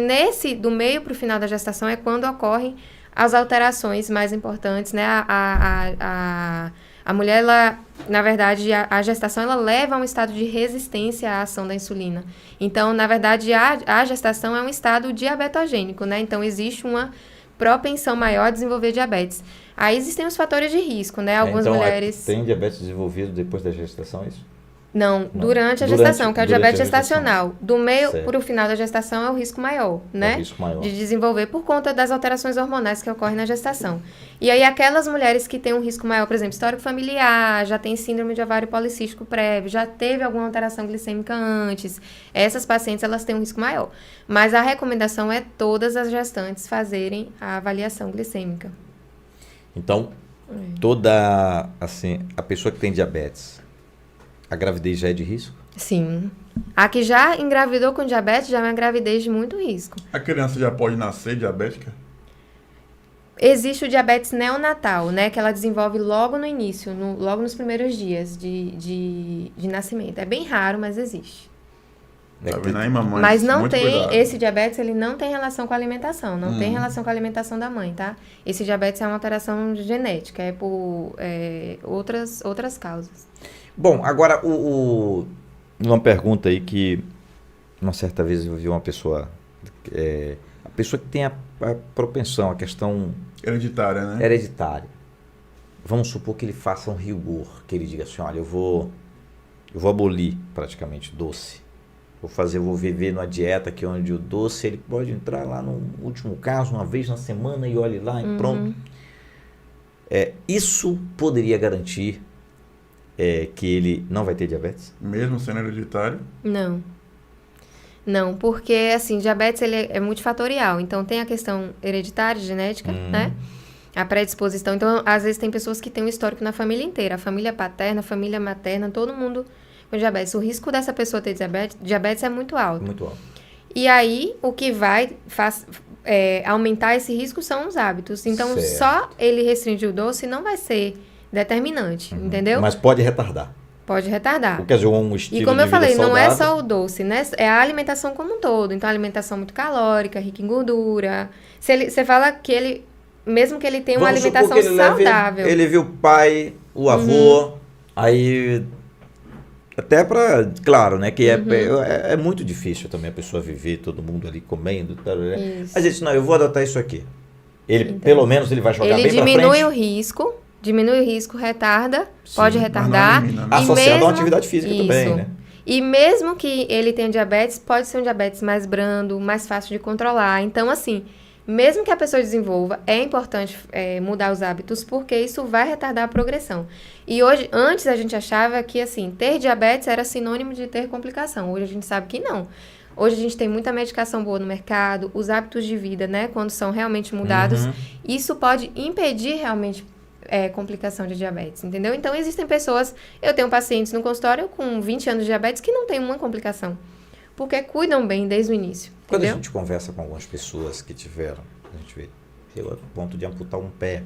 S3: do meio para o final da gestação é quando ocorrem as alterações mais importantes, né? A mulher, ela, na verdade, a gestação, ela leva a um estado de resistência à ação da insulina. Então, na verdade, a gestação é um estado diabetogênico, né? Então, existe uma propensão maior a desenvolver diabetes. Aí existem os fatores de risco, né? Algumas mulheres...
S1: Tem diabetes desenvolvido depois da gestação, é isso?
S3: Não, durante a gestação, que é o diabetes gestacional. Do meio para o final da gestação é o risco maior, né?
S1: É o risco maior.
S3: De desenvolver por conta das alterações hormonais que ocorrem na gestação. E aí, aquelas mulheres que têm um risco maior, por exemplo, histórico familiar, já tem síndrome de ovário policístico prévio, já teve alguma alteração glicêmica antes, essas pacientes, elas têm um risco maior. Mas a recomendação é todas as gestantes fazerem a avaliação glicêmica.
S1: Então, a pessoa que tem diabetes, a gravidez já é de risco?
S3: Sim. A que já engravidou com diabetes já é uma gravidez de muito risco.
S2: A criança já pode nascer diabética?
S3: Existe o diabetes neonatal, né? Que ela desenvolve logo no início, logo nos primeiros dias de nascimento. É bem raro, mas existe.
S2: Tá vendo aí, mamãe?
S3: Mas não tem,
S2: cuidado.
S3: esse diabetes, ele não tem relação com a alimentação, não tem relação com a alimentação da mãe, tá? Esse diabetes é uma alteração genética, é por outras causas.
S1: Bom, agora uma pergunta aí que uma certa vez eu vi uma pessoa, a pessoa que tem a propensão, a questão
S2: hereditária, né?
S1: Hereditária. Vamos supor que ele faça um rigor, que ele diga assim, olha, eu vou abolir praticamente doce. Vou viver numa dieta que onde o doce ele pode entrar lá no último caso, uma vez na semana e olhe lá e pronto. Isso poderia garantir que ele não vai ter diabetes?
S2: Mesmo sendo hereditário?
S3: Não, porque assim, diabetes ele é multifatorial. Então tem a questão hereditária, genética, né? A predisposição. Então, às vezes tem pessoas que têm um histórico na família inteira. A família paterna, a família materna, todo mundo com diabetes. O risco dessa pessoa ter diabetes é muito alto.
S1: Muito alto.
S3: E aí, o que vai aumentar esse risco são os hábitos. Então, só ele restringir o doce não vai ser determinante, entendeu?
S1: Mas pode retardar.
S3: Pode retardar.
S1: Quer dizer, um estilo
S3: e como eu falei,
S1: saudável.
S3: Não é só o doce, né? É a alimentação como um todo. Então, a alimentação muito calórica, rica em gordura. Se você fala que ele mesmo que ele tenha uma
S1: Vamos supor
S3: alimentação
S1: que
S3: saudável.
S1: Ele viu o pai, o avô, aí... Até para, claro, né, que é muito difícil também a pessoa viver, todo mundo ali comendo.
S3: Isso.
S1: Mas ele disse, não, eu vou adotar isso aqui. Ele,
S3: Então,
S1: pelo menos, ele vai jogar bem pra frente.
S3: Diminui o risco, retarda,
S1: Sim,
S3: pode retardar.
S2: mas não elimina, né?
S1: Associado a uma atividade física também,
S3: Isso.
S1: né?
S3: E mesmo que ele tenha diabetes, pode ser um diabetes mais brando, mais fácil de controlar. Então, assim, mesmo que a pessoa desenvolva, é importante mudar os hábitos, porque isso vai retardar a progressão. E hoje, antes a gente achava que, assim, ter diabetes era sinônimo de ter complicação. Hoje a gente sabe que não. Hoje a gente tem muita medicação boa no mercado, os hábitos de vida, né, quando são realmente mudados, isso pode impedir realmente complicação de diabetes, entendeu? Então, existem pessoas, eu tenho pacientes no consultório com 20 anos de diabetes que não tem uma complicação, porque cuidam bem desde o início,
S1: Quando
S3: entendeu?
S1: a gente conversa com algumas pessoas que tiveram, a gente vê, chegou ao ponto de amputar um pé,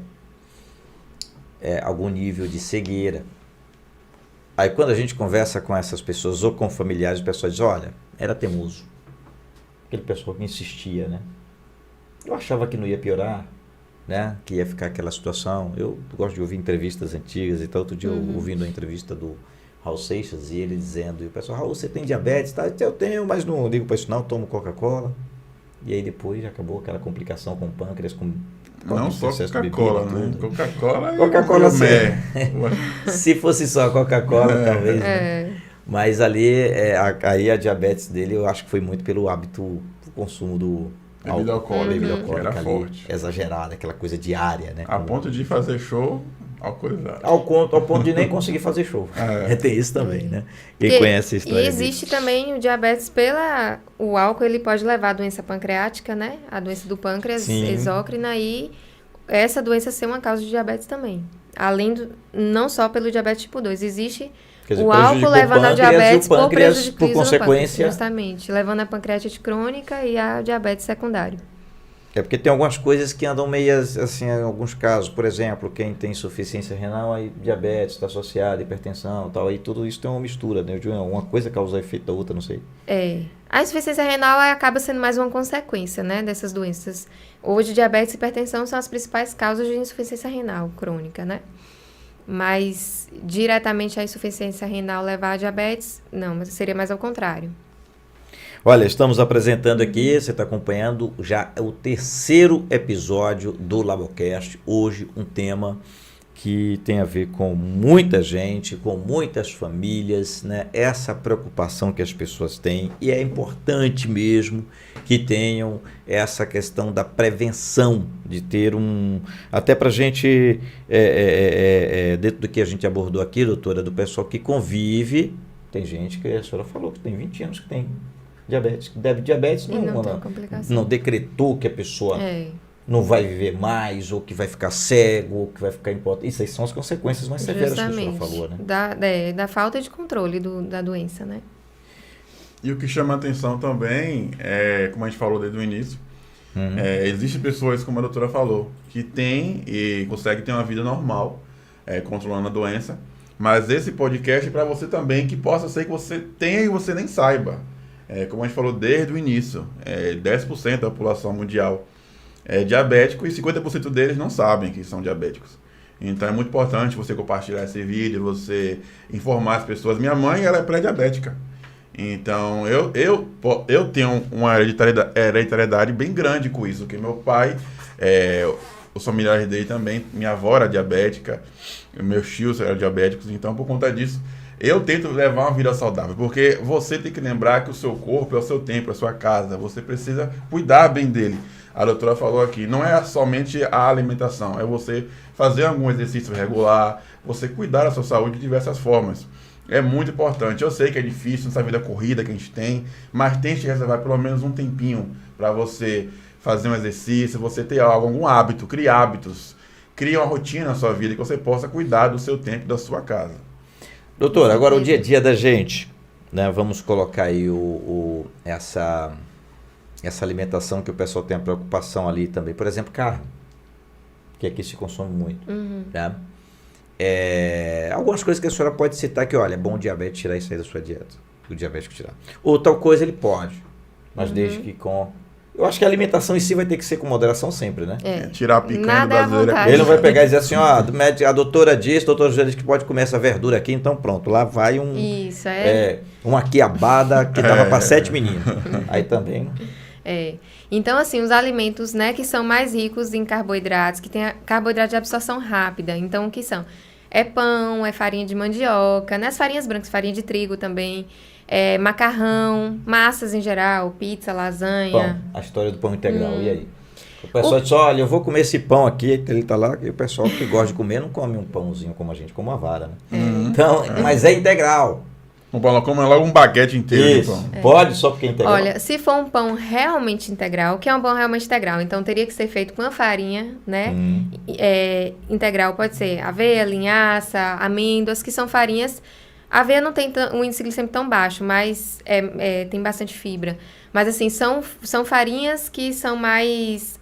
S1: algum nível de cegueira. Aí quando a gente conversa com essas pessoas ou com familiares, o pessoal diz, olha, era teimoso. Aquele pessoal que insistia, né? Eu achava que não ia piorar, né? Que ia ficar aquela situação. Eu gosto de ouvir entrevistas antigas e tal. Outro dia eu ouvindo a entrevista do Raul Seixas e ele dizendo, e o pessoal, Raul, você tem diabetes? Tá? Eu tenho, mas não ligo para isso não, tomo Coca-Cola. E aí depois já acabou aquela complicação com o pâncreas, com
S2: Não só
S1: excesso de
S2: Coca-Cola,
S1: bebida,
S2: né?
S1: tudo.
S2: Coca-Cola
S1: Se fosse só a Coca-Cola, talvez, né? Mas ali, aí a diabetes dele, eu acho que foi muito pelo hábito do consumo do
S2: bebida alcoólica,
S1: bebida
S2: que
S1: alcoólica
S2: era
S1: ali,
S2: forte.
S1: exagerada, aquela coisa diária, né?
S2: A ponto de fazer show alcoolizado.
S1: Ao ponto de nem conseguir fazer show. Tem isso também, né? Quem conhece a história
S3: E existe também o diabetes o álcool, ele pode levar a doença pancreática, né? A doença do pâncreas,
S1: Sim.
S3: exócrina, e essa doença ser uma causa de diabetes também. Além não só pelo diabetes tipo 2, existe
S1: Quer dizer,
S3: o álcool levando a diabetes
S1: por
S3: prejuízo
S1: por
S3: no
S1: consequência.
S3: pâncreas, justamente, levando a pancreatite crônica e a diabetes secundário.
S1: É porque tem algumas coisas que andam meias, assim, em alguns casos. Por exemplo, quem tem insuficiência renal, aí diabetes está associado, hipertensão e tal. Aí tudo isso tem uma mistura, né? Uma coisa causa efeito da outra, não sei.
S3: A insuficiência renal acaba sendo mais uma consequência, né, dessas doenças. Hoje, diabetes e hipertensão são as principais causas de insuficiência renal crônica, né? Mas diretamente a insuficiência renal levar a diabetes, não, mas seria mais ao contrário.
S1: Olha, estamos apresentando aqui, você está acompanhando já o 3º episódio do Labocast. Hoje um tema que tem a ver com muita gente, com muitas famílias, né? Essa preocupação que as pessoas têm, e é importante mesmo que tenham essa questão da prevenção, de ter até para a gente, dentro do que a gente abordou aqui, doutora, do pessoal que convive, tem gente que a senhora falou que tem 20 anos que tem diabetes, que deve diabetes não decretou que a pessoa não vai viver mais, ou que vai ficar cego, ou que vai ficar impotente. Isso aí são as consequências mais severas que a senhora falou, né?
S3: Da falta de controle da doença, né?
S2: E o que chama a atenção também, como a gente falou desde o início, existem pessoas, como a doutora falou, que têm e conseguem ter uma vida normal, controlando a doença, mas esse podcast é para você também, que possa ser que você tenha e você nem saiba. Como a gente falou desde o início, 10% da população mundial é diabético e 50% deles não sabem que são diabéticos. Então é muito importante você compartilhar esse vídeo, você informar as pessoas. Minha mãe, ela é pré-diabética. Então eu tenho uma hereditariedade bem grande com isso, porque meu pai, os familiares dele também, minha avó era diabética, meus tios eram diabéticos, então por conta disso eu tento levar uma vida saudável, porque você tem que lembrar que o seu corpo é o seu templo, é a sua casa, você precisa cuidar bem dele. A doutora falou aqui, não é somente a alimentação, é você fazer algum exercício regular, você cuidar da sua saúde de diversas formas. É muito importante. Eu sei que é difícil nessa vida corrida que a gente tem, mas tente reservar pelo menos um tempinho para você fazer um exercício, você ter algum hábito, crie hábitos, crie uma rotina na sua vida que você possa cuidar do seu tempo, da sua casa.
S1: Doutor, agora o dia a dia da gente, né? Vamos colocar aí essa alimentação que o pessoal tem a preocupação ali também. Por exemplo, carne, que aqui se consome muito. Né? Algumas coisas que a senhora pode citar que, olha, é bom o diabetes tirar isso aí da sua dieta. O diabético tirar. Ou tal coisa ele pode, mas desde que com... Eu acho que a alimentação em si vai ter que ser com moderação sempre, né?
S2: Tirar a picanha
S3: Nada
S2: do
S3: é à
S2: brasileiro.
S3: vontade.
S1: Ele não vai pegar e dizer assim, ó, a doutora disse, doutor José disse que pode comer essa verdura aqui, então pronto, lá vai
S3: Isso,
S1: uma quiabada que dava para 7 meninos. Aí também...
S3: Então, assim, os alimentos, né, que são mais ricos em carboidratos, que tem carboidrato de absorção rápida. Então, o que são? É pão, é farinha de mandioca, né? As farinhas brancas, farinha de trigo também, macarrão, massas em geral, pizza, lasanha.
S1: Pão, a história do pão integral, e aí? O pessoal diz, olha, eu vou comer esse pão aqui, ele tá lá, e o pessoal que gosta de comer não come um pãozinho como a gente, como uma vara, né? Então, mas é integral.
S2: Como é logo um baguete inteiro de pão.
S1: Pode, só porque é integral.
S3: Olha, se for um pão realmente integral, o que é um pão realmente integral? Então, teria que ser feito com a farinha, né? Integral pode ser aveia, linhaça, amêndoas, que são farinhas... A aveia não tem um índice glicêmico tão baixo, mas tem bastante fibra. Mas, assim, são farinhas que são mais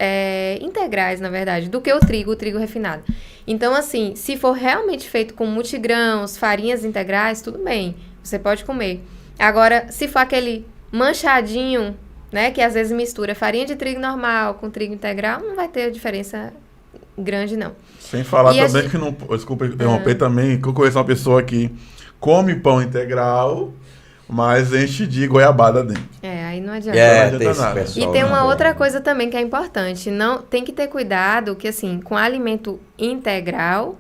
S3: integrais, na verdade, do que o trigo refinado. Então, assim, se for realmente feito com multigrãos, farinhas integrais, tudo bem, você pode comer. Agora, se for aquele manchadinho, né, que às vezes mistura farinha de trigo normal com trigo integral, não vai ter diferença grande, não.
S2: Sem falar também que não... Desculpa interromper também, que eu conheço uma pessoa que come pão integral, mas enche de goiabada dentro.
S3: Aí não adianta.
S2: Não adianta nada.
S3: E tem uma outra coisa também que é importante. Não, tem que ter cuidado que, assim, com alimento integral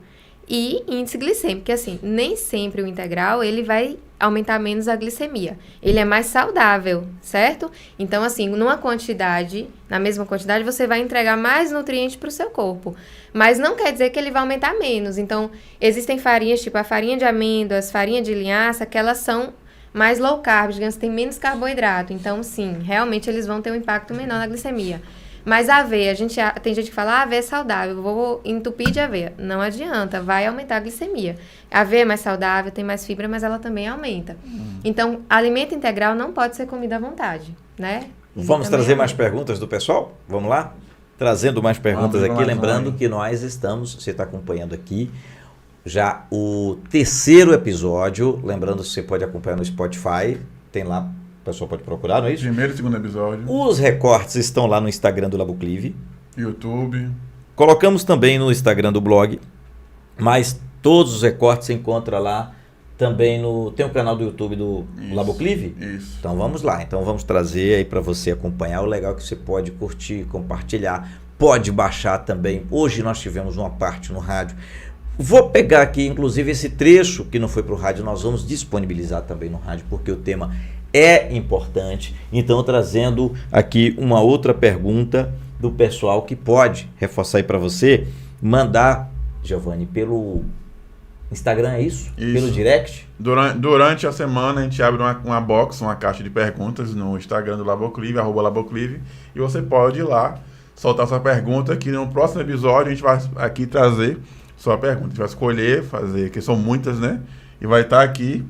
S3: e índice glicêmico, que, assim, nem sempre o integral, ele vai aumentar menos a glicemia. Ele é mais saudável, certo? Então, assim, na mesma quantidade, você vai entregar mais nutrientes para o seu corpo. Mas não quer dizer que ele vai aumentar menos. Então, existem farinhas, tipo a farinha de amêndoas, farinha de linhaça, que elas são mais low carb, digamos, tem menos carboidrato. Então, sim, realmente eles vão ter um impacto menor na glicemia. Mas a aveia, tem gente que fala, aveia é saudável, vou entupir de aveia. Não adianta, vai aumentar a glicemia. A aveia é mais saudável, tem mais fibra, mas ela também aumenta. Então, alimento integral não pode ser comida à vontade, né?
S1: Vamos trazer mais perguntas do pessoal? Vamos lá? Trazendo mais perguntas aqui, lembrando que nós estamos, você está acompanhando aqui, já o 3º episódio, lembrando que você pode acompanhar no Spotify, tem lá, o pessoal pode procurar, não é isso?
S2: Primeiro e segundo episódio.
S1: Os recortes estão lá no Instagram do Laboclive.
S2: YouTube.
S1: Colocamos também no Instagram do blog, mas todos os recortes você encontra lá também tem o canal do YouTube do Laboclive?
S2: Isso.
S1: Então vamos lá, então vamos trazer aí para você acompanhar. O legal é que você pode curtir, compartilhar, pode baixar também. Hoje nós tivemos uma parte no rádio. Vou pegar aqui, inclusive, esse trecho que não foi para o rádio, nós vamos disponibilizar também no rádio, porque o tema é importante. Então, trazendo aqui uma outra pergunta do pessoal que pode reforçar aí para você, mandar, Giovanni, pelo Instagram, é isso? Pelo direct?
S2: Durante a semana a gente abre uma box, uma caixa de perguntas no Instagram do Laboclive, @Laboclive, e você pode ir lá, soltar sua pergunta, que no próximo episódio a gente vai aqui trazer sua pergunta. A gente vai escolher, fazer, que são muitas, né? E vai estar aqui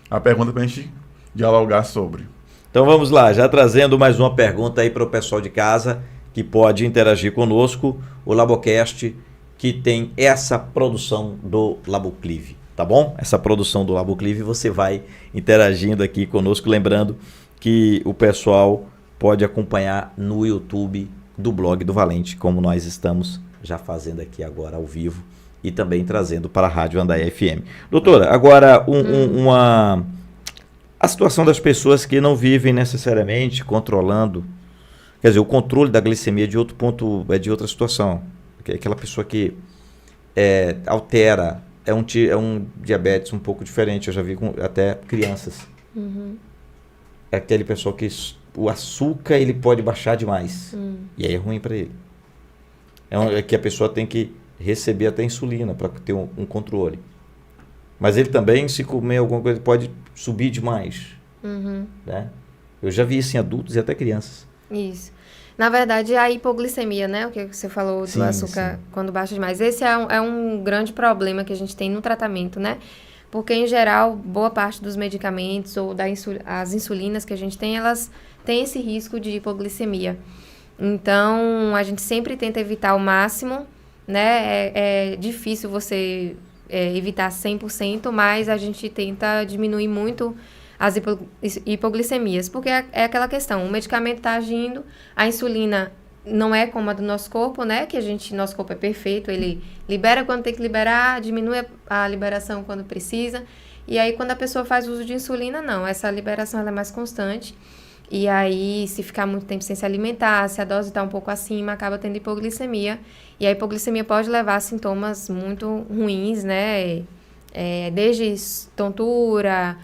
S2: a pergunta pra gente dialogar sobre.
S1: Então vamos lá, já trazendo mais uma pergunta aí para o pessoal de casa que pode interagir conosco, o Labocast, que tem essa produção do Laboclive, tá bom? Essa produção do Laboclive, você vai interagindo aqui conosco, lembrando que o pessoal pode acompanhar no YouTube do blog do Valente, como nós estamos já fazendo aqui agora ao vivo e também trazendo para a Rádio Andaia FM. Doutora, agora a situação das pessoas que não vivem necessariamente controlando, quer dizer, o controle da glicemia de outro ponto, é de outra situação. Aquela pessoa que altera, é um diabetes um pouco diferente, eu já vi com até crianças. É aquele pessoal que o açúcar ele pode baixar demais, e aí é ruim para ele. É que a pessoa tem que receber até insulina para ter um controle. Mas ele também, se comer alguma coisa, pode subir demais. Né? Eu já vi isso em adultos e até crianças.
S3: Isso. Na verdade, a hipoglicemia, né? O que você falou do açúcar quando baixa demais. Esse é um grande problema que a gente tem no tratamento, né? Porque, em geral, boa parte dos medicamentos ou as insulinas que a gente tem, elas têm esse risco de hipoglicemia. Então, a gente sempre tenta evitar ao máximo, né? É difícil você evitar 100%, mas a gente tenta diminuir muito as hipoglicemias, porque é aquela questão, o medicamento está agindo, a insulina não é como a do nosso corpo, né? Que nosso corpo é perfeito, ele libera quando tem que liberar, diminui a liberação quando precisa. E aí, quando a pessoa faz uso de insulina, não. Essa liberação ela é mais constante. E aí, se ficar muito tempo sem se alimentar, se a dose está um pouco acima, acaba tendo hipoglicemia. E a hipoglicemia pode levar a sintomas muito ruins, né? Desde tontura,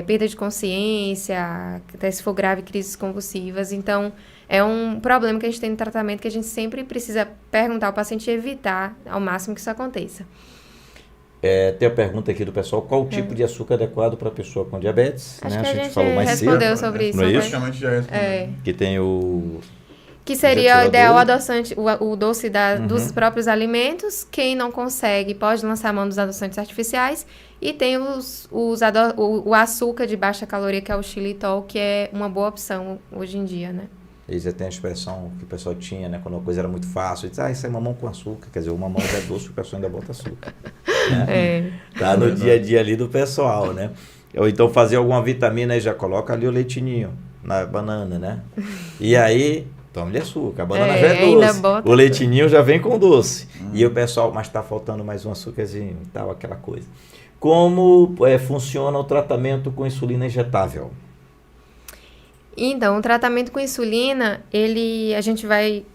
S3: perda de consciência, até se for grave, crises convulsivas. Então, é um problema que a gente tem no tratamento que a gente sempre precisa perguntar ao paciente e evitar ao máximo que isso aconteça.
S1: Tem a pergunta aqui do pessoal, qual o tipo de açúcar adequado para a pessoa com diabetes?
S3: Acho
S1: né?
S3: que
S1: A gente falou mais cedo.
S3: respondeu sobre isso.
S1: Não é isso?
S2: Praticamente já respondeu.
S1: Que tem o...
S3: Que seria o ideal
S1: o
S3: adoçante, o doce dos próprios alimentos. Quem não consegue pode lançar mão dos adoçantes artificiais. E tem o açúcar de baixa caloria, que é o xilitol, que é uma boa opção hoje em dia, né?
S1: Eles têm a expressão que o pessoal tinha, né? Quando a coisa era muito fácil. Diz, isso é mamão com açúcar. Quer dizer, o mamão já é doce, o pessoal ainda bota açúcar. Né? Tá no dia a dia ali do pessoal, né? Ou então fazer alguma vitamina e já coloca ali o leitinho na banana, né? E aí... Toma-lhe açúcar, a banana já é doce, o leitinho já vem com doce. E o pessoal, mas está faltando mais um açúcarzinho e tal, aquela coisa. Como funciona o tratamento com insulina injetável?
S3: Então, o tratamento com insulina, a gente vai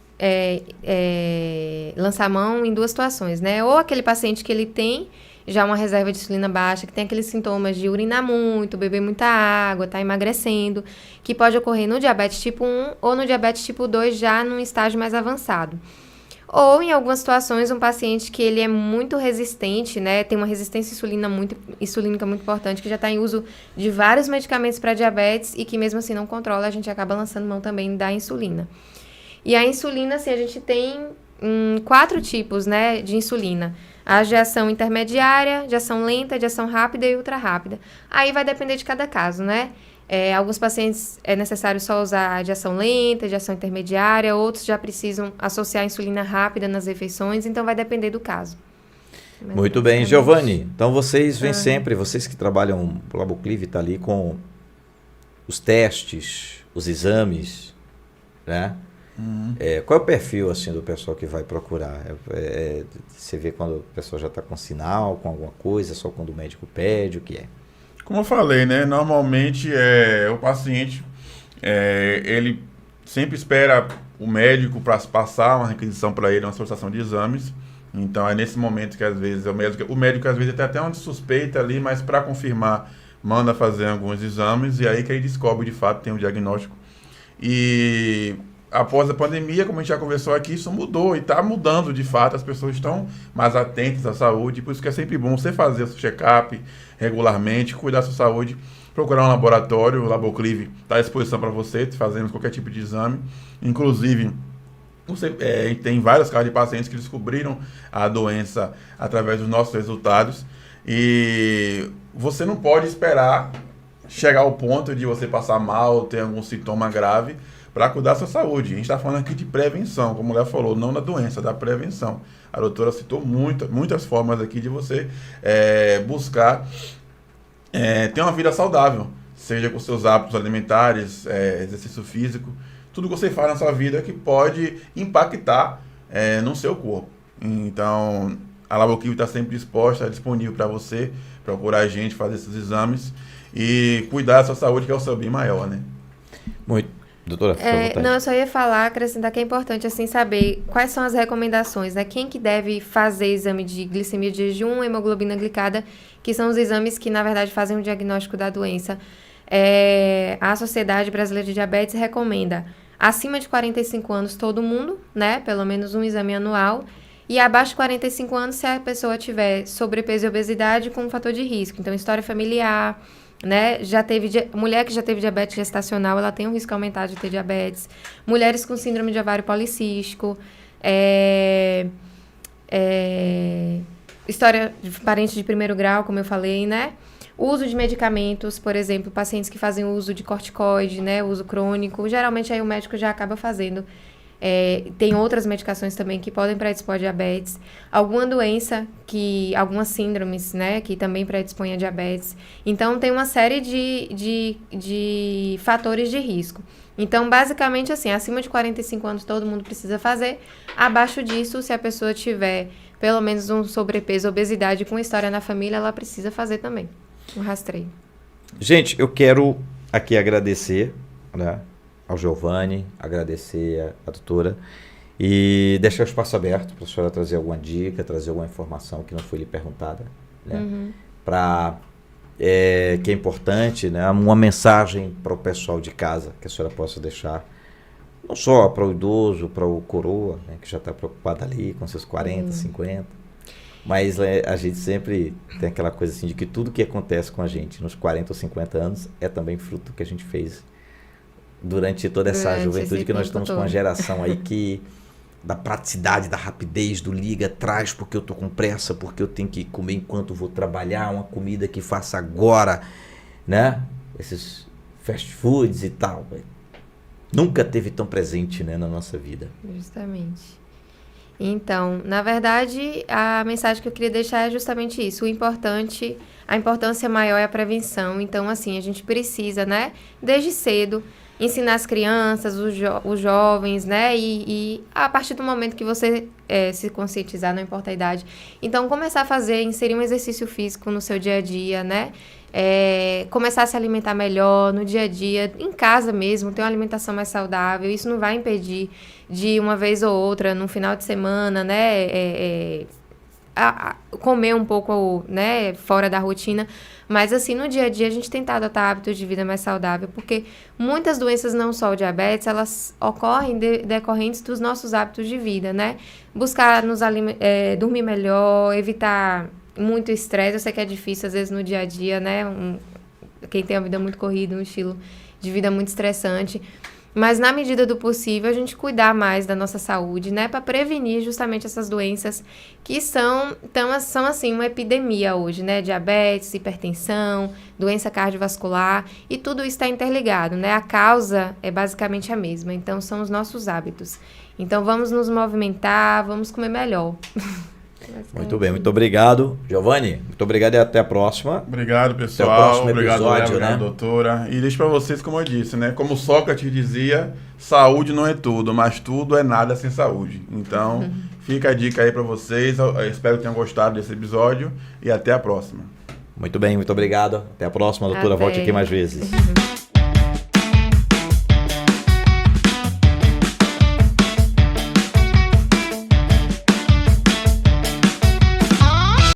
S3: lançar mão em duas situações, né? Ou aquele paciente que ele tem já uma reserva de insulina baixa, que tem aqueles sintomas de urinar muito, beber muita água, tá emagrecendo, que pode ocorrer no diabetes tipo 1 ou no diabetes tipo 2 já num estágio mais avançado. Ou, em algumas situações, um paciente que ele é muito resistente, né, tem uma resistência insulínica muito importante, que já está em uso de vários medicamentos para diabetes e que mesmo assim não controla, a gente acaba lançando mão também da insulina. E a insulina, assim, a gente tem 4 tipos, né, de insulina. A de ação intermediária, de ação lenta, de ação rápida e ultra rápida. Aí vai depender de cada caso, né? Alguns pacientes é necessário só usar de ação lenta, de ação intermediária, outros já precisam associar a insulina rápida nas refeições, então vai depender do caso.
S1: Muito bem, Giovanni. Então vocês vêm sempre, vocês que trabalham, o Laboclive está ali com os testes, os exames, né? Qual é o perfil assim do pessoal que vai procurar? Você vê quando o pessoal já está com sinal, com alguma coisa, só quando o médico pede, o que é?
S2: Como eu falei, né? Normalmente o paciente ele sempre espera o médico para passar uma requisição para ele, uma solicitação de exames. Então é nesse momento que às vezes o médico às vezes tem até uma suspeita ali, mas para confirmar manda fazer alguns exames e aí que ele descobre de fato tem um diagnóstico. E após a pandemia, como a gente já conversou aqui, isso mudou e está mudando de fato, as pessoas estão mais atentas à saúde, por isso que é sempre bom você fazer o seu check-up regularmente, cuidar da sua saúde, procurar um laboratório, o Laboclive está à disposição para você, fazendo qualquer tipo de exame, inclusive tem vários casos de pacientes que descobriram a doença através dos nossos resultados e você não pode esperar chegar ao ponto de você passar mal, ter algum sintoma grave, para cuidar da sua saúde. A gente está falando aqui de prevenção, como o Léo falou, não da doença, da prevenção. A doutora citou muitas formas aqui de você buscar ter uma vida saudável, seja com seus hábitos alimentares, exercício físico, tudo que você faz na sua vida que pode impactar no seu corpo. Então, a Laboclive está sempre disponível para você procurar a gente, fazer esses exames e cuidar da sua saúde, que é o seu bem maior, né?
S1: Muito. Doutora,
S3: não, eu só ia acrescentar que é importante assim saber quais são as recomendações, né? Quem que deve fazer exame de glicemia de jejum, hemoglobina glicada, que são os exames que, na verdade, fazem o diagnóstico da doença. A Sociedade Brasileira de Diabetes recomenda acima de 45 anos todo mundo, né? Pelo menos um exame anual. E abaixo de 45 anos se a pessoa tiver sobrepeso e obesidade com um fator de risco. Então, história familiar, né? Mulher que já teve diabetes gestacional, ela tem um risco aumentado de ter diabetes. Mulheres com síndrome de ovário policístico, história de parente de primeiro grau, como eu falei, né? Uso de medicamentos, por exemplo, pacientes que fazem uso de corticoide, né? Uso crônico. Geralmente aí o médico já acaba fazendo Tem outras medicações também que podem predispor a diabetes. Alguma doença, algumas síndromes, né, que também predispõem a diabetes. Então, tem uma série de fatores de risco. Então, basicamente, assim, acima de 45 anos todo mundo precisa fazer. Abaixo disso, se a pessoa tiver pelo menos um sobrepeso, obesidade com história na família, ela precisa fazer também um rastreio.
S1: Gente, eu quero aqui agradecer, né, ao Giovanni, agradecer a doutora e deixar o espaço aberto para a senhora trazer alguma dica, trazer alguma informação que não foi lhe perguntada, né, que é importante, né, uma mensagem para o pessoal de casa que a senhora possa deixar, não só para o idoso, para o coroa, né, que já está preocupado ali com seus 40, 50, mas a gente sempre tem aquela coisa assim de que tudo que acontece com a gente nos 40 ou 50 anos é também fruto que a gente fez durante toda essa juventude, que nós estamos com uma geração aí que da praticidade, da rapidez, do liga, traz porque eu tô com pressa, porque eu tenho que comer enquanto vou trabalhar, uma comida que faça agora, né? Esses fast foods e tal. Nunca teve tão presente, né, na nossa vida.
S3: Justamente. Então, na verdade, a mensagem que eu queria deixar é justamente isso. A importância maior é a prevenção. Então, assim, a gente precisa, né, desde cedo, ensinar as crianças, os jovens, né, e a partir do momento que você se conscientizar, não importa a idade, então começar a inserir um exercício físico no seu dia a dia, né, começar a se alimentar melhor no dia a dia, em casa mesmo, ter uma alimentação mais saudável. Isso não vai impedir de uma vez ou outra, no final de semana, né, comer um pouco, né, fora da rotina, mas assim, no dia a dia a gente tentar adotar hábitos de vida mais saudável, porque muitas doenças, não só o diabetes, elas ocorrem decorrentes dos nossos hábitos de vida, né, buscar dormir melhor, evitar muito estresse. Eu sei que é difícil às vezes no dia a dia, né, quem tem uma vida muito corrida, um estilo de vida muito estressante, mas na medida do possível a gente cuidar mais da nossa saúde, né, para prevenir justamente essas doenças que são assim uma epidemia hoje, né, diabetes, hipertensão, doença cardiovascular, e tudo isso está interligado, né, a causa é basicamente a mesma, então são os nossos hábitos. Então vamos nos movimentar, vamos comer melhor.
S1: Muito bem, muito obrigado, Giovanni. Muito obrigado e até a próxima.
S2: Obrigado, pessoal.
S1: Até o próximo
S2: obrigado,
S1: episódio,
S2: obrigado, doutora. E deixo para vocês, como eu disse, né? Como Sócrates dizia, saúde não é tudo, mas tudo é nada sem saúde. Então, fica a dica aí para vocês. Eu espero que tenham gostado desse episódio e até a próxima.
S1: Muito bem, muito obrigado. Até a próxima, doutora. Volte aqui mais vezes.